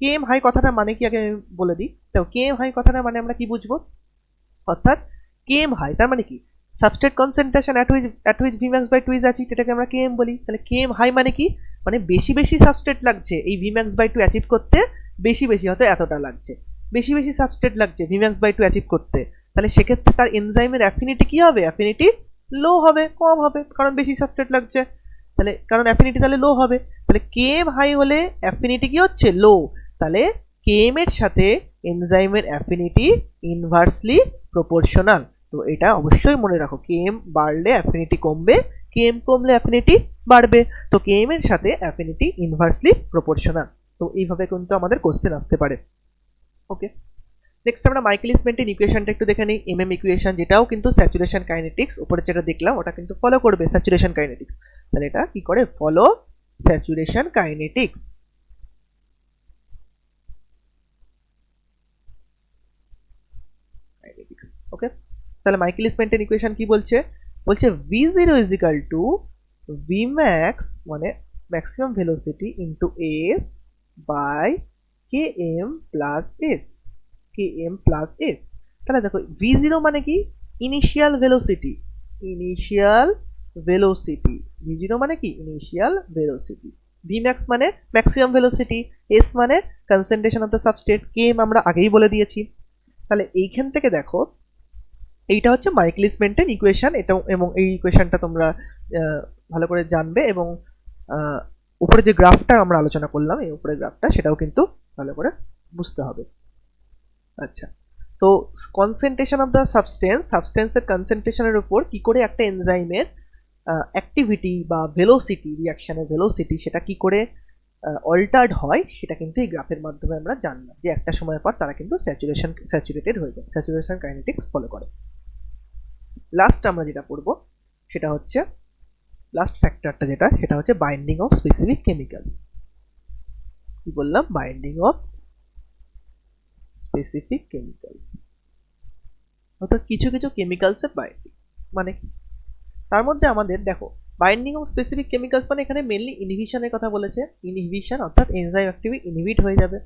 কেএম হাই কথাটা মানে কি আগে আমি বলে দিই। তো কেএম হাই কথাটা মানে আমরা কি বুঝবো, অর্থাৎ কেএম হাই তার মানে কি substrate concentration at which V max by 2 is achieved, এটাকে আমরা কেএম বলি। তাহলে কেএম হাই মানে কি, মানে বেশি বেশি সাবস্ট্রেট লাগছে এই ভিম্যাক্স বাই 2 অ্যাচিভ করতে, বেশি বেশি হয়তো এতটা লাগছে, বেশি বেশি সাবস্ট্রেট লাগছে ভিম্যাক্স বাই 2 অ্যাচিভ করতে। তাহলে সেক্ষেত্রে তার এনজাইমের অ্যাফিনিটি কি হবে, অ্যাফিনিটি লো হবে, কম হবে, কারণ বেশি সাবস্ট্রেট লাগছে, তাহলে কারণ অ্যাফিনিটি তাহলে লো হবে। তাহলে কেএম হাই হলে অ্যাফিনিটি কি হচ্ছে, লো। তাহলে কেএম এর সাথে এনজাইমের অ্যাফিনিটি ইনভার্সলি প্রপোর্শনাল। তো এটা অবশ্যই মনে রাখো, কেএম বাড়লে অ্যাফিনিটি কমবে, কেএম কমলে অ্যাফিনিটি বাড়বে। তো কেএম এর সাথে অ্যাফিনিটি ইনভার্সলি প্রপোর্শনাল। তো এইভাবে কিন্তু আমাদের কোশ্চেন আসতে পারে। ওকে, নেক্সট আমরা মাইকেলিস মেন্টেন ইকুয়েশনটা একটু দেখে নিই। এমএম ইকুয়েশন, যেটাও কিন্তু স্যাচুরেশন কাইনেটিক্স, উপরে যেটা দেখলাম ওটা কিন্তু ফলো করবে স্যাচুরেশন কাইনেটিক্স। তাহলে এটা কি করে, ফলো স্যাচুরেশন কাইনেটিক্স। ওকে, তাহলে মাইকেলিস মেন্টেন ইকুয়েশন কি বলছে, বলছে v0 is equal to vmax মানে maximum velocity into s by km plus s, km plus s। তাহলে দেখো v0 মানে কি initial velocity, initial velocity, v0 মানে কি ইনিশিয়াল ভেলোসিটি, vmax মানে ম্যাক্সিমাম ভেলোসিটি, s মানে concentration of the substrate, km আমরা আগেই বলে দিয়েছি। তাহলে এইখান থেকে দেখো এইটা হচ্ছে মাইকেলিস মেন্টেন ইকুয়েশন, এটা এবং এই ইকুয়েশনটা তোমরা ভালো করে জানবে, এবং উপরে যে গ্রাফটা আমরা আলোচনা করলাম এই উপরে গ্রাফটা, সেটাও কিন্তু ভালো করে বুঝতে হবে। আচ্ছা, তো কনসেন্ট্রেশন অফ দ্য সাবস্টেন্সের কনসেন্ট্রেশনের উপর কি করে একটা এনজাইমের অ্যাক্টিভিটি বা ভেলোসিটি, রিয়াকশনের ভেলোসিটি সেটা কি করে অল্টার্ড হয়, সেটা কিন্তু এই গ্রাফের মাধ্যমে আমরা জানলাম যে একটা সময় পর তারা কিন্তু স্যাচুরেটেড হয়ে যায়, স্যাচুরেশন কাইনেটিক্স ফলো করে। লাস্ট আমরা যেটা পড়বো সেটা হচ্ছে লাস্ট ফ্যাক্টরটা যেটা, সেটা হচ্ছে বাইন্ডিং অফ স্পেসিফিক কেমিক্যালস। কি বললাম, বাইন্ডিং অফ স্পেসিফিক কেমিক্যালস। অর্থাৎ কিছু কিছু কেমিক্যালসের বাইন্ডিং। মানে তার মধ্যে আমাদের দেখো বাইন্ডিং অফ স্পেসিফিক কেমিক্যালস মানে এখানে মেনলি ইনহিবিশনের কথা বলেছে। ইনহিবিশন অর্থাৎ এনজাইম অ্যাক্টিভিটি ইনহিবিট হয়ে যাবে।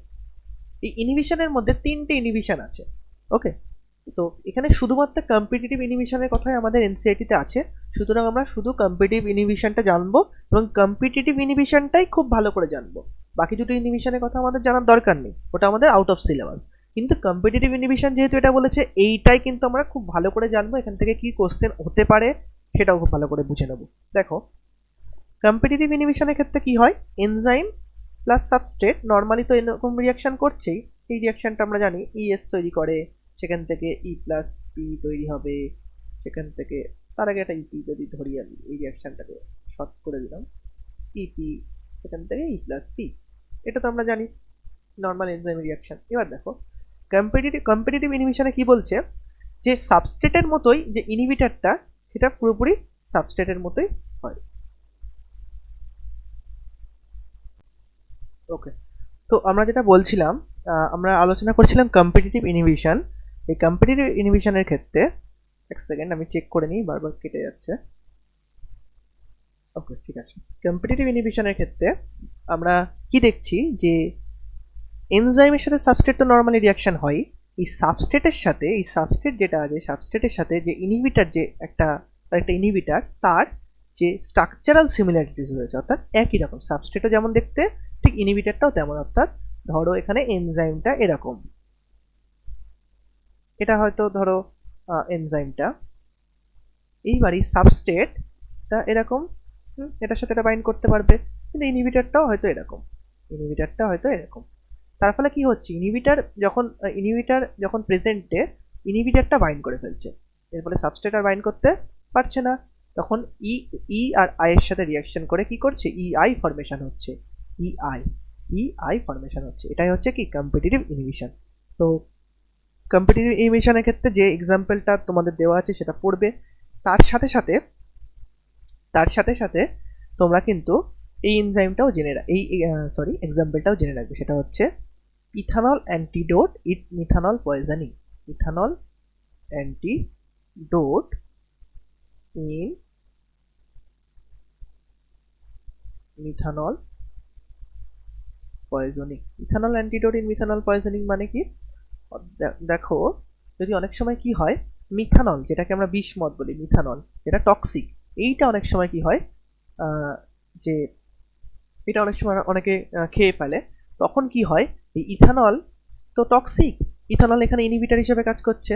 এই ইনহিবিশনের মধ্যে 3টে ইনহিবিশন আছে। ওকে, তো এখানে শুধুমাত্র কম্পিটিটিভ ইনহিবিশনের কথাই আমাদের এনসিইআরটি-তে আছে। সুতরাং আমরা শুধু কম্পিটিটিভ ইনহিবিশনটা জানবো এবং কম্পিটিটিভ ইনহিবিশনটাই খুব ভালো করে জানবো। বাকি দুটো ইনহিবিশনের কথা আমাদের জানার দরকার নেই, ওটা আমাদের আউট অফ সিলেবাস। কিন্তু কম্পিটিটিভ ইনহিবিশন যেহেতু এটা বলেছে, এইটাই কিন্তু আমরা খুব ভালো করে জানবো। এখান থেকে কি কোশ্চেন হতে পারে সেটাও খুব ভালো করে বুঝে নেব। দেখো কম্পিটিটিভ ইনহিবিশনের ক্ষেত্রে কি হয়, এনজাইম প্লাস সাবস্ট্রেট নর্মালি তো এরকম রিয়াকশন করছেই। এই রিয়াকশনটা আমরা জানি ইএস তৈরি করে, সেখান থেকে ই প্লাস পি তৈরি হবে, সেখান থেকে তার আগে একটা ইপি যদি ধরি আমি এই রিয়াকশনটাকে শর্ট করে দিলাম, ইপি সেখান থেকে ই প্লাস পি, এটা তো আমরা জানি নর্মাল এনজাইম রিয়াকশন। এবার দেখো কম্পিটিটিভ ইনহিবিশনে কি বলছে, যে সাবস্ট্রেটের মতোই যে ইনহিবিটরটা সেটা পুরোপুরি সাবস্ট্রেটের মতোই হয়। ওকে, তো আমরা যেটা বলছিলাম, আমরা আলোচনা করছিলাম কম্পিটিটিভ ইনহিবিশন। এই কম্পিটিটিভ ইনহিবিশনের ক্ষেত্রে এক সেকেন্ড আমি চেক করে নিই, বারবার কেটে যাচ্ছে। ওকে ঠিক আছে, কম্পিটিটিভ ইনহিবিশনের ক্ষেত্রে আমরা কি দেখছি, যে এনজাইমের সাথে সাবস্ট্রেট তো নর্মালি রিয়াকশন হয়। এই সাবস্ট্রেটের সাথে, এই সাবস্ট্রেট যেটা আছে সাবস্ট্রেটের সাথে যে ইনহিবিটর, যে একটা ইনহিবিটর, তার যে স্ট্রাকচারাল সিমিলারিটিস রয়েছে, অর্থাৎ একই রকম সাবস্ট্রেটও যেমন দেখতে ঠিক ইনহিবিটরটাও তেমন। অর্থাৎ ধরো এখানে এনজাইমটা এরকম, এটা হয়তো ধরো এনজাইমটা, এইবার এই সাবস্ট্রেটটা এরকম, এটার সাথে এটা বাইন্ড করতে পারবে, কিন্তু ইনহিবিটরটাও হয়তো এরকম। তার ফলে কি হচ্ছে, ইনহিবিটর যখন প্রেজেন্টে ইনহিবিটরটা বাইন্ড করে ফেলছে, এর ফলে সাবস্ট্রেট আর বাইন্ড করতে পারছে না। তখন ই আর আই এর সাথে রিয়াকশন করে কি করছে, ইআই ফরমেশন হচ্ছে, ইআই ফরমেশন হচ্ছে। এটাই হচ্ছে কি কম্পিটিটিভ ইনহিবিশন। তো কম্পিটিটিভ ইনহিবিশনের ক্ষেত্রে যে এক্সাম্পলটা তোমাদের দেওয়া আছে সেটা পড়বে। তার সাথে সাথে তোমরা কিন্তু এই এনজাইমটাও জেনে এক্সাম্পলটাও জেনে রাখবে। সেটা হচ্ছে ethanol antidote in methanol poisoning. Ethanol antidote in methanol poisoning. Ethanol antidote in methanol poisoning মানে কি, দেখো যদি অনেক সময় কি হয়, মিথানল যেটাকে আমরা বিষ মদ বলি, মিথানল যেটা টক্সিক, এইটা অনেক সময় কি হয়, যে এটা অনেক সময় অনেকে খেয়ে ফেলে, তখন কি হয়, এই ইথানল তো টক্সিক, ইথানল এখানে ইনহিবিটর হিসেবে কাজ করছে,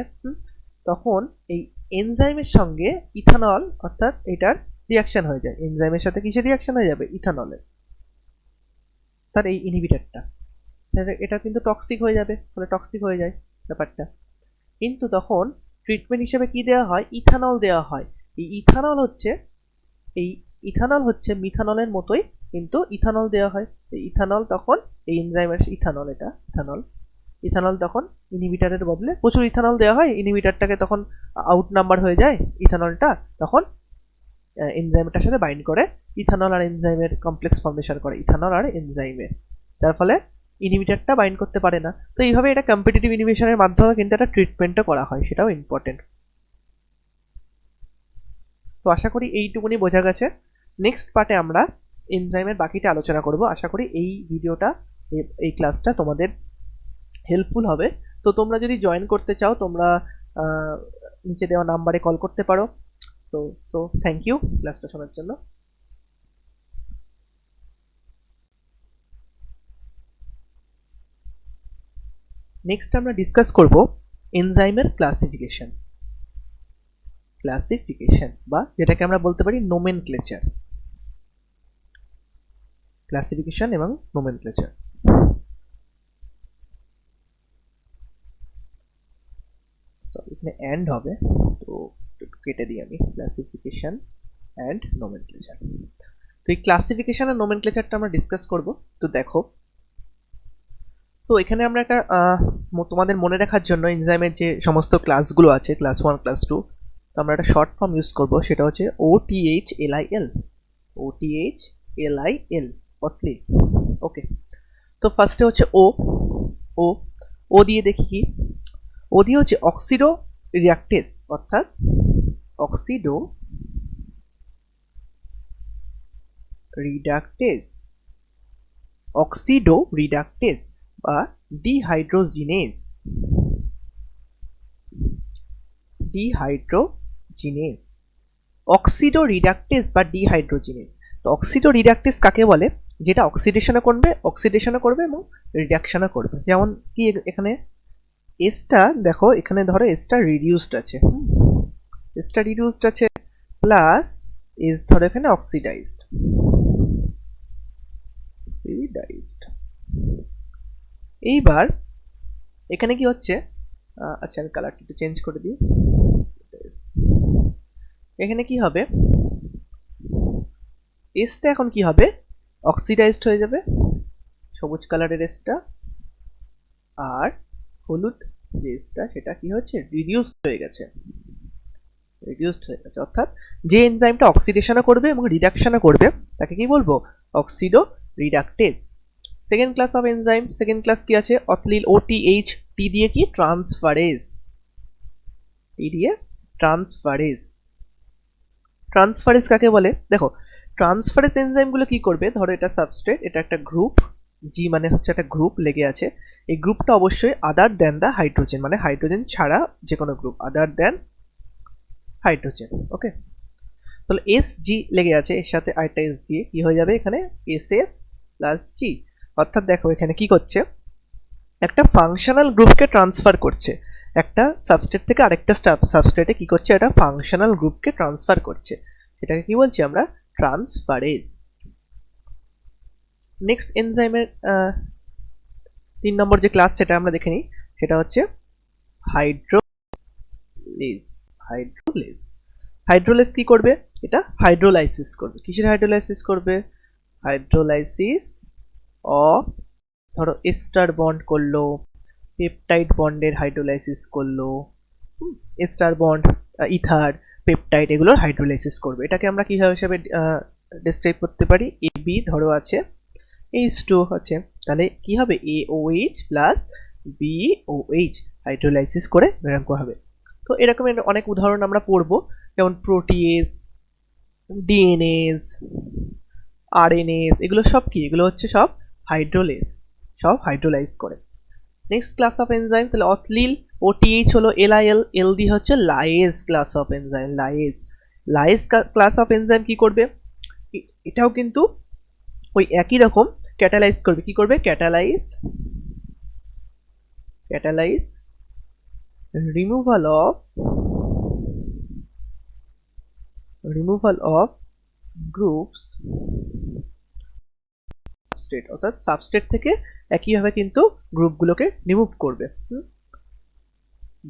তখন এই এনজাইমের সঙ্গে ইথানল অর্থাৎ এটার রিয়াকশন হয়ে যায়। এনজাইমের সাথে কিসের রিয়াকশন হয়ে যাবে, ইথানলের, তার এই ইনহিবিটরটা, এটা কিন্তু টক্সিক হয়ে যাবে, ফলে টক্সিক হয়ে যায় ব্যাপারটা। কিন্তু তখন ট্রিটমেন্ট হিসেবে কি দেওয়া হয়, ইথানল দেওয়া হয়। এই ইথানল হচ্ছে মিথানলের মতোই, কিন্তু ইথানল দেওয়া হয়। এই ইথানল তখন এই এনজাইমের ইথানল তখন ইনহিবিটরের বদলে প্রচুর ইথানল দেওয়া হয়, ইনহিবিটরটাকে তখন আউট নাম্বার হয়ে যায় ইথানলটা, তখন এনজাইমটার সাথে বাইন্ড করে ইথানল আর এনজাইমের কমপ্লেক্স ফর্মেশন করে, ইথানল আর এনজাইমের, তার ফলে ইনহিবিটরটা বাইন্ড করতে পারে না। তো এইভাবে এটা কম্পিটিটিভ ইনহিবিশনের মাধ্যমে কিন্তু একটা ট্রিটমেন্টও করা হয়, সেটাও ইম্পর্টেন্ট। তো আশা করি এইটুকুনি বোঝা গেছে। নেক্সট পার্টে আমরা এনজাইমের বাকিটা আলোচনা করব। আশা করি এই ভিডিওটা, এই ক্লাসটা তোমাদের হেল্পফুল হবে। তো তোমরা যদি জয়েন করতে চাও, তোমরা নিচে দেওয়া নাম্বারে কল করতে পারো। তো থ্যাংক ইউ ক্লাসটা শোনার জন্য। নেক্সট আমরা ডিসকাস করব এনজাইমের ক্লাসিফিকেশন বা যেটাকে আমরা বলতে পারি নোমেনক্লেচার, ক্লাসিফিকেশন এবং নোমেনক্লেচার। এখানে অ্যান্ড হবে, তো একটু কেটে দিই আমি, ক্লাসিফিকেশন অ্যান্ড নোমেনক্লেচার। তো এই ক্লাসিফিকেশন আর নোমেনক্লেচারটা আমরা ডিসকাস করব। তো দেখো, তো এখানে আমরা একটা তোমাদের মনে রাখার জন্য এনজাইমের যে সমস্ত ক্লাসগুলো আছে, ক্লাস 1 ক্লাস 2, তো আমরা একটা শর্ট ফর্ম ইউজ করব, সেটা হচ্ছে OTHLIL, অথলি। ওকে, তো ফার্স্টে হচ্ছে ও দিয়ে দেখি কি, ও দিয়ে হচ্ছে অক্সিডো রিডাকটেজ অর্থাৎ অক্সিডো রিডাকটেজ বা ডিহাইড্রোজিনেজ অক্সিডো রিডাকটেজ বা ডিহাইড্রোজিনেজ। তো অক্সিডো রিডাকটেজ কাকে বলে? যেটা অক্সিডেশনও করবে এবং রিডাকশনও করবে। যেমন কি এখানে এসটা দেখো, এখানে ধরো এসটা রিডিউসড আছে প্লাস এস ধরো এখানে অক্সিডাইজড। এইবার এখানে কি হচ্ছে, আচ্ছা আমি কালারটা একটু চেঞ্জ করে দিই। এখানে কি হবে, এসটা এখন কি হবে, অক্সিডাইজড হয়ে যাবে সবুজ কালারের এসটা, আর হলুদ যে এসটা সেটা কি হচ্ছে, রিডিউসড হয়ে গেছে। অর্থাৎ যে এনজাইমটা অক্সিডেশনও করবে এবং রিডাকশনও করবে তাকে কি বলবো, oxido reductase. Second class of enzyme, second class কি আছে, অথলিল OTH, টি দিয়ে কি, ট্রান্সফারেজ কাকে বলে? দেখো ট্রান্সফারেজ এনজাইমগুলো কি করবে, ধরো এটা সাবস্ট্রেট, এটা একটা গ্রুপ, জি মানে হচ্ছে একটা গ্রুপ লেগে আছে, এই গ্রুপটা অবশ্যই আদার দেন দ্য হাইড্রোজেন, মানে হাইড্রোজেন ছাড়া যে কোনো গ্রুপ, আদার দেন হাইড্রোজেন। ওকে, তাহলে SG লেগে আছে, এর সাথে আরেকটা S দিয়ে কি হয়ে যাবে, এখানে SS প্লাস G। অর্থাৎ দেখো এখানে কি করছে, একটা ফাংশনাল গ্রুপকে ট্রান্সফার করছে, একটা সাবস্ট্রেট থেকে আরেকটা সাবস্ট্রেটে কি করছে, এটা ফাংশনাল গ্রুপকে ট্রান্সফার করছে, এটাকে কি বলছি আমরা, ট্রান্সফারেজ। নেক্সট এনজাইমের 3 নম্বর যে ক্লাস সেটা আমরা দেখে নিই, সেটা হচ্ছে হাইড্রোলেজ কি করবে, এটা হাইড্রোলাইসিস করবে। কিসের হাইড্রোলাইসিস করবে, হাইড্রোলাইসিস অফ, ধরো এস্টার বন্ড করলো, পেপটাইড বন্ডের হাইড্রোলাইসিস করলো, এস্টার বন্ড, ইথার, পেপটাইড, এগুলোর হাইড্রোলাইসিস করবে। এটাকে আমরা কিভাবে হিসাবে ডেসক্রাইব করতে পারি, AB ধরো আছে, H2 আছে, তাহলে কি হবে, AOH প্লাস BOH হাইড্রোলাইসিস করে এরকম হবে। তো এরকমের অনেক উদাহরণ আমরা পড়বো, যেমন প্রোটিয়েজ, ডিএনএজ, আরএনএজ, এগুলো সব কি, এগুলো হচ্ছে সব হাইড্রোলাইজ করে। নেক্সট ক্লাস অফ এনজাইম, তাহলে অথলিল OTH হলো LIL, LD হচ্ছে lies class of enzyme, lies class of enzyme কি করবে, এটাও কিন্তু ওই একই রকম ক্যাটালাইজ করবে। কি করবে, catalyse removal of groups substrate, অর্থাৎ সাবস্ট্রেট থেকে একইভাবে কিন্তু গ্রুপগুলোকে রিমুভ করবে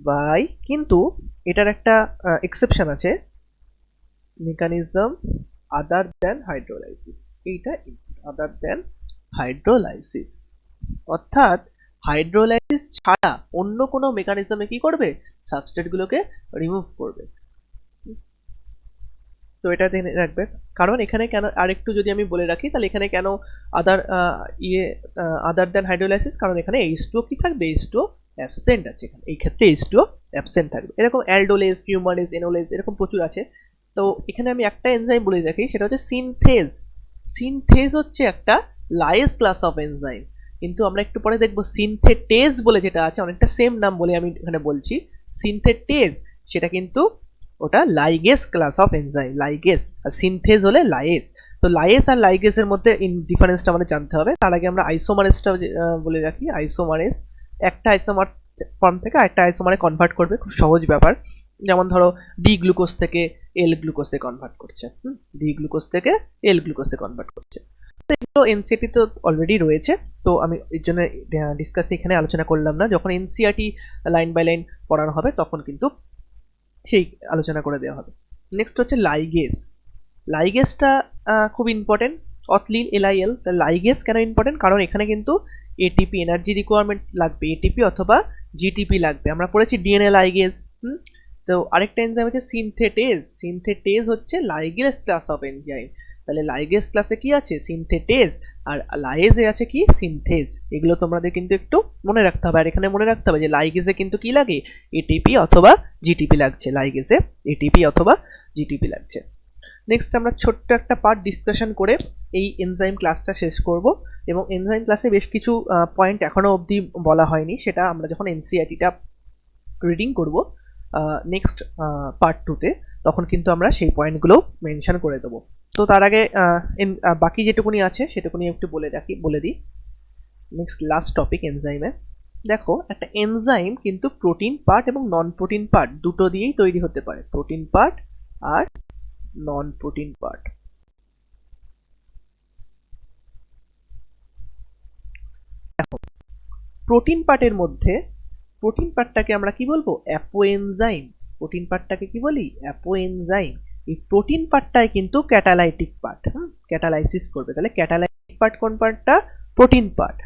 বাই, কিন্তু এটার একটা এক্সেপশন আছে, মেকানিজম আদার দেন হাইড্রোলাইসিস। এইটা আদার দেন হাইড্রোলাইসিস, অর্থাৎ হাইড্রোলাইসিস ছাড়া অন্য কোনো মেকানিজমে কি করবে, সাবস্ট্রেটগুলোকে রিমুভ করবে। তো এটা দেখে রাখবেন, কারণ এখানে কেন, আরেকটু যদি আমি বলে রাখি, তাহলে এখানে কেন আদার দেন হাইড্রোলাইসিস, কারণ এখানে H2 কি থাকবে, H2 অ্যাবসেন্ট আছে, এখানে এই ক্ষেত্রে H2 অ্যাবসেন্ট থাকবে। এরকম অ্যালডোলেজ, ফিউমারেজ, এনোলেজ, এরকম প্রচুর আছে। তো এখানে আমি একটা এনজাইম বলে রাখি, সেটা হচ্ছে সিনথেজ হচ্ছে একটা লাইজ ক্লাস অফ এনজাইম, কিন্তু আমরা একটু পরে দেখবো সিনথেটেজ বলে যেটা আছে, অনেকটা সেম নাম বলে আমি এখানে বলছি, সিনথেটেজ, সেটা কিন্তু ওটা ligase class of enzyme, ligase, আর সিনথেজ হলে লাইজ। তো লাইজ আর লাইগেসের মধ্যে ডিফারেন্সটা আমাদের জানতে হবে। তার আগে আমরা আইসোমারেজটা বলে রাখি। আইসোমারেজ একটা আইসোমার ফর্ম থেকে আরেকটা আইসোমারে কনভার্ট করবে, খুব সহজ ব্যাপার। যেমন ধরো ডি গ্লুকোজ থেকে এল গ্লুকোজে কনভার্ট করছে, ডি গ্লুকোজ থেকে এল গ্লুকোজে কনভার্ট করছে। তো এগুলো এনসিআরটি তো অলরেডি রয়েছে, তো আমি এর জন্য ডিসকাস এখানে আলোচনা করলাম না। যখন এনসিআরটি লাইন বাই লাইন পড়ানো হবে তখন কিন্তু সেই আলোচনা করে দেওয়া হবে। নেক্সট হচ্ছে লাইগেসটা খুব ইম্পর্টেন্ট, অথলিল LIL। লাইগেস কেন ইম্পর্টেন্ট, কারণ এখানে কিন্তু এটিপি এনার্জি রিকোয়ারমেন্ট লাগবে, এটিপি অথবা জিটিপি লাগবে। আমরা পড়েছি ডিএনএ লাইগেস। তো আরেকটা এনজাইম হচ্ছে সিনথেটেজ হচ্ছে লাইগেস ক্লাস অফ এনজাইম, তাহলে লাইগেজ ক্লাসে কি আছে সিনথেটেজ, আর লাইজে আছে কি সিনথেজ। এগুলো তোমাদের কিন্তু একটু মনে রাখতে হবে। আর এখানে মনে রাখতে হবে যে লাইগেজে কিন্তু কি লাগে, এটিপি অথবা জিটিপি লাগছে, লাইগেজে এটিপি অথবা জিটিপি লাগছে। নেক্সট আমরা ছোট্ট একটা পার্ট ডিসকাশন করে এই এনজাইম ক্লাসটা শেষ করব, এবং এনজাইম ক্লাসে বেশ কিছু পয়েন্ট এখনও অবধি বলা হয়নি, সেটা আমরা যখন এনসিইআরটিটা রিডিং করব নেক্সট পার্ট 2তে, তখন কিন্তু আমরা সেই পয়েন্টগুলো মেনশন করে দেবো। তো তার আগে বাকি যেটুকুনি আছে সেটুকুনি একটু বলে দিই। নেক্সট লাস্ট টপিক এনজাইমে। দেখো একটা এনজাইম কিন্তু প্রোটিন পার্ট এবং নন প্রোটিন পার্ট দুটো দিয়েই তৈরি হতে পারে, প্রোটিন পার্ট আর নন প্রোটিন পার্ট। দেখো প্রোটিন পার্টের মধ্যে প্রোটিন পার্টটাকে আমরা কি বলবো, অ্যাপোএনজাইম। প্রোটিন পার্টটাকে কি বলি, অ্যাপোএনজাইম। এই প্রোটিন পার্টটাই কিন্তু ক্যাটালাইটিক পার্ট, ক্যাটালাইসিস করবে। তাহলে ক্যাটালাইটিক পার্ট কোন পার্টটা, প্রোটিন পার্ট।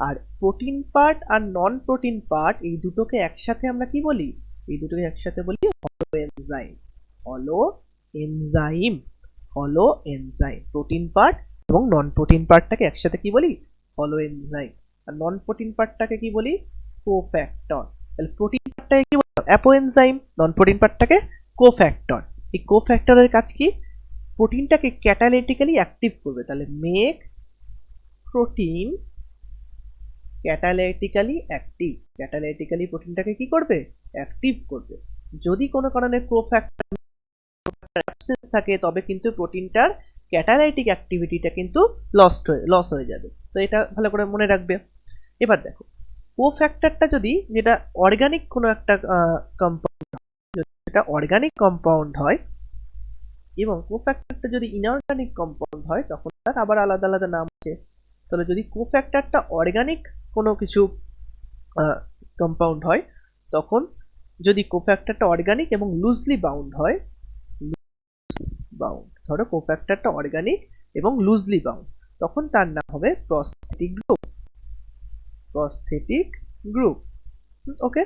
আর প্রোটিন পার্ট আর নন প্রোটিন পার্ট এই দুটোকে একসাথে আমরা কি বলি, এই দুটোকে একসাথে বলি হলোএনজাইম। হলোএনজাইম, হলোএনজাইম। প্রোটিন পার্ট এবং নন প্রোটিন পার্টটাকে একসাথে কি বলি, হলোএনজাইম। আর নন প্রোটিন পার্টটাকে কি বলি, কোফ্যাক্টর। তাহলে প্রোটিন পার্টটাকে কি বললাম, অ্যাপোএনজাইম, নন প্রোটিন পার্টটাকে কোফ্যাক্টর। এই কোফ্যাক্টরের কাজ কি, প্রোটিনটাকে ক্যাটালিটিক্যালি অ্যাক্টিভ করবে। তাহলে মেক প্রোটিন ক্যাটালাইটিক্যালি অ্যাক্টিভ, ক্যাটালাইটিক্যালি প্রোটিনটাকে কি করবে, অ্যাক্টিভ করবে। যদি কোনো কারণে কোফ্যাক্টর অ্যাবসেন্স থাকে তবে কিন্তু প্রোটিনটার ক্যাটালাইটিক অ্যাক্টিভিটিটা কিন্তু লস হয়ে যাবে। তো এটা ভালো করে মনে রাখবে। এবার দেখো কোফ্যাক্টরটা যদি যেটা অর্গানিক কোনো একটা কম্পাউন্ড, যেটা অর্গানিক কম্পাউন্ড হয়, এবং কোফ্যাক্টরটা যদি ইনঅর্গানিক কম্পাউন্ড হয় তখন তার আবার আলাদা আলাদা নাম আছে। তাহলে যদি কোফ্যাক্টরটা অর্গানিক কোনো কিছু কম্পাউন্ড হয়, তখন যদি কোফ্যাক্টরটা অর্গানিক এবং লুজলি বাউন্ড হয়, ধরো কোফ্যাক্টরটা অর্গানিক এবং লুজলি বাউন্ড, তখন তার নাম হবে প্রস্থেটিক গ্রুপ, প্রস্থেটিক গ্রুপ। ওকে।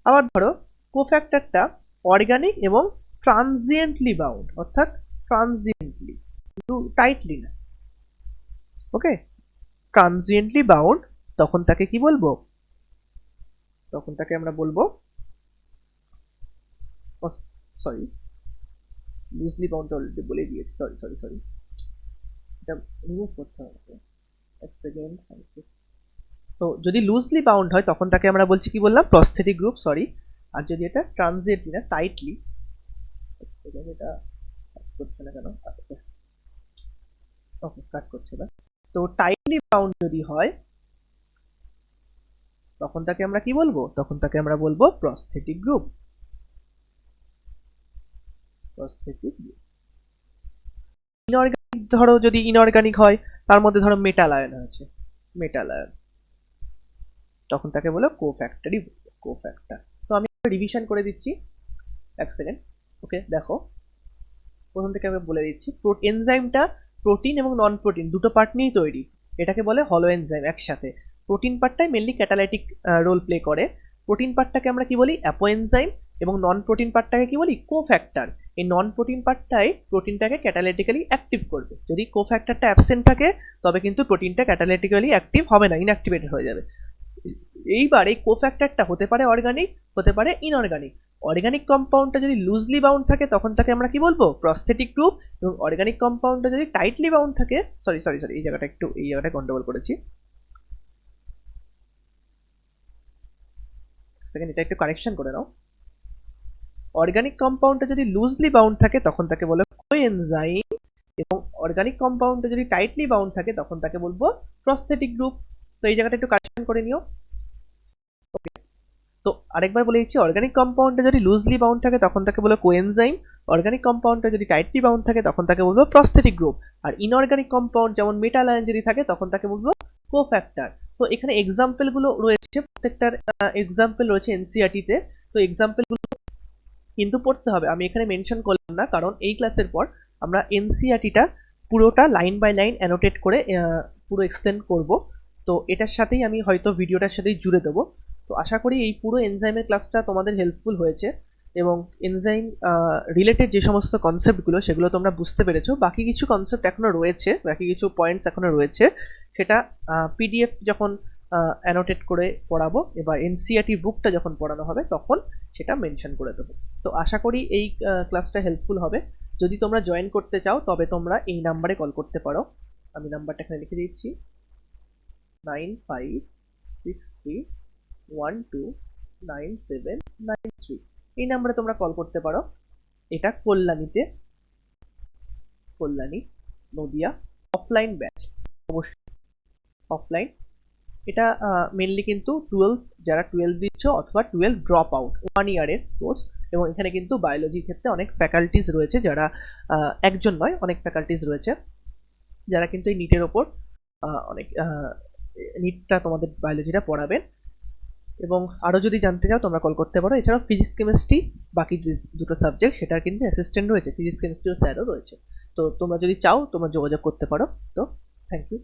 আবার ধরো কোফ্যাক্টরটা অর্গানিক এবং ট্রানজিয়েন্টলি বাউন্ড, অর্থাৎ ট্রানজিয়েন্টলি, কিন্তু টাইটলি না। ওকে, ট্রানজিয়েন্টলি বাউন্ড, তখন তাকে কি বলবো, তখন তাকে আমরা বলবো, সরি লুজলি বাউন্ড অলরেডি বলে দিয়েছি, সরি এটা রিমুভ করতে হবে, এক সেকেন্ড। তো যদি লুজলি বাউন্ড হয় তখন তাকে আমরা বলছি কি বললাম, প্রস্থেটিক গ্রুপ, সরি। আর যদি এটা ট্রানজিয়েন্টলি না টাইটলি, এটা কাজ করছে না কেন, ওকে কাজ করছে না, তো টাইটলি বাউন্ড যদি হয় তখন তাকে আমরা কি বলবো, তখন তাকে আমরা বলবো prosthetic group, prosthetic group. Inorganic ধরো যদি ইনঅর্গানিক হয়, তার মধ্যে ধরো মেটাল আয়ন আছে, মেটাল আয়ন, তখন তাকে বলো কোফ্যাক্টরি, কোফ্যাক্টর। তো আমি রিভিশন করে দিচ্ছি, এক সেকেন্ড। ওকে দেখো প্রথম থেকে আমি বলে দিচ্ছি, এনজাইমটা প্রোটিন এবং নন প্রোটিন দুটো পার্ট নিয়েই তৈরি, এটাকে বলে হলো এনজাইম একসাথে। প্রোটিন পার্টটাই মেনলি ক্যাটালাইটিক রোল প্লে করে, প্রোটিন পার্টটাকে আমরা কি বলি অ্যাপোএনজাইম, এবং নন প্রোটিন পার্টটাকে কি বলি কোফ্যাক্টর। এই নন প্রোটিন পার্টটাই প্রোটিনটাকে ক্যাটালাইটিক্যালি অ্যাক্টিভ করবে। যদি কোফ্যাক্টরটা অ্যাবসেন্ট থাকে তবে কিন্তু প্রোটিনটা ক্যাটালাইটিক্যালি অ্যাক্টিভ হবে না, ইনঅ্যাক্টিভেটেড হয়ে যাবে। এইবার এই কোফ্যাক্টরটা হতে পারে অর্গানিক, হতে পারে ইনঅর্গানিক। অর্গানিক কম্পাউন্ডটা যদি লুজলি বাউন্ড থাকে তখন তাকে আমরা কি বলবো, প্রস্থেটিক গ্রুপ। এবং অর্গানিক কম্পাউন্ডটা যদি টাইটলি বাউন্ড থাকে, সরি এই জায়গাটা গন্ডগোল করেছি, সেকেন্ড এটা একটু কারেকশন করে নাও। অর্গানিক কম্পাউন্ডটা যদি লুজলি বাউন্ড থাকে তখন তাকে বলে কোএনজাইম, এবং অর্গানিক কম্পাউন্ডটা যদি টাইটলি বাউন্ড থাকে তখন তাকে বলবো প্রস্থেটিক গ্রুপ। তো এই জায়গাটা একটু কারেকশন করে নিও। ওকে, তো আরেকবার বলে দিচ্ছি, অর্গানিক কম্পাউন্ডটা যদি লুজলি বাউন্ড থাকে তখন তাকে বলবো কোএনজাইম, অর্গানিক কম্পাউন্ডটা যদি টাইটলি বাউন্ড থাকে তখন তাকে বলবো প্রস্থেটিক গ্রুপ, আর ইনঅর্গানিক কম্পাউন্ড যেমন মেটাল আয়ন যদি থাকে তখন তাকে বলবো কোফ্যাক্টর। তো এখানে এক্সাম্পল গুলো রয়েছে, প্রত্যেকটার এক্সাম্পল রয়েছে এনসিইআরটি-তে। তো এক্সাম্পল গুলো কিন্তু পড়তে হবে, আমি এখানে মেনশন করলাম না, কারণ এই ক্লাসের পর আমরা এনসিইআরটি-টা পুরোটা লাইন বাই লাইন অ্যানোটেট করে পুরো এক্সপ্লেন করব। তো এটার সাথেই আমি হয়তো ভিডিওটার সাথেই জুড়ে দেবো। তো আশা করি এই পুরো এনজাইমের ক্লাসটা তোমাদের হেল্পফুল হয়েছে। এবং এনজাইম রিলেটেড যে সমস্ত কনসেপ্টগুলো সেগুলো তোমরা বুঝতে পেরেছো। বাকি কিছু কনসেপ্ট এখনও রয়েছে, বাকি কিছু পয়েন্টস এখনও রয়েছে, সেটা পিডিএফ যখন অ্যানোটেট করে পড়াবো এবার এনসিইআরটি বুকটা যখন পড়ানো হবে তখন সেটা মেনশন করে দেবো। তো আশা করি এই ক্লাসটা হেল্পফুল হবে। যদি তোমরা জয়েন করতে চাও তবে তোমরা এই নাম্বারে কল করতে পারো। আমি নাম্বারটা এখানে লিখে দিচ্ছি, 9563129793। এই নাম্বারে তোমরা কল করতে পারো। এটা কল্যাণী নদিয়া অফলাইন ব্যাচ, অবশ্যই অফলাইন। এটা মেনলি কিন্তু যারা 12 দিচ্ছ অথবা 12 ড্রপ আউট 1 ইয়ারের কোর্স, এবং এখানে কিন্তু বায়োলজির ক্ষেত্রে অনেক ফ্যাকাল্টিস রয়েছে, যারা একজন নয় অনেক ফ্যাকাল্টিস রয়েছে যারা কিন্তু এই নিটের ওপর অনেক নিটটা তোমাদের বায়োলজিটা পড়াবেন। এবং আরও যদি জানতে চাও তোমরা কল করতে পারো। এছাড়াও ফিজিক্স কেমিস্ট্রি বাকি দুটো সাবজেক্ট সেটার কিন্তু অ্যাসিস্ট্যান্ট রয়েছে, ফিজিক্স কেমিস্ট্রিও স্যারও রয়েছে। তো তোমরা যদি চাও তোমরা যোগাযোগ করতে পারো। তো থ্যাংক ইউ।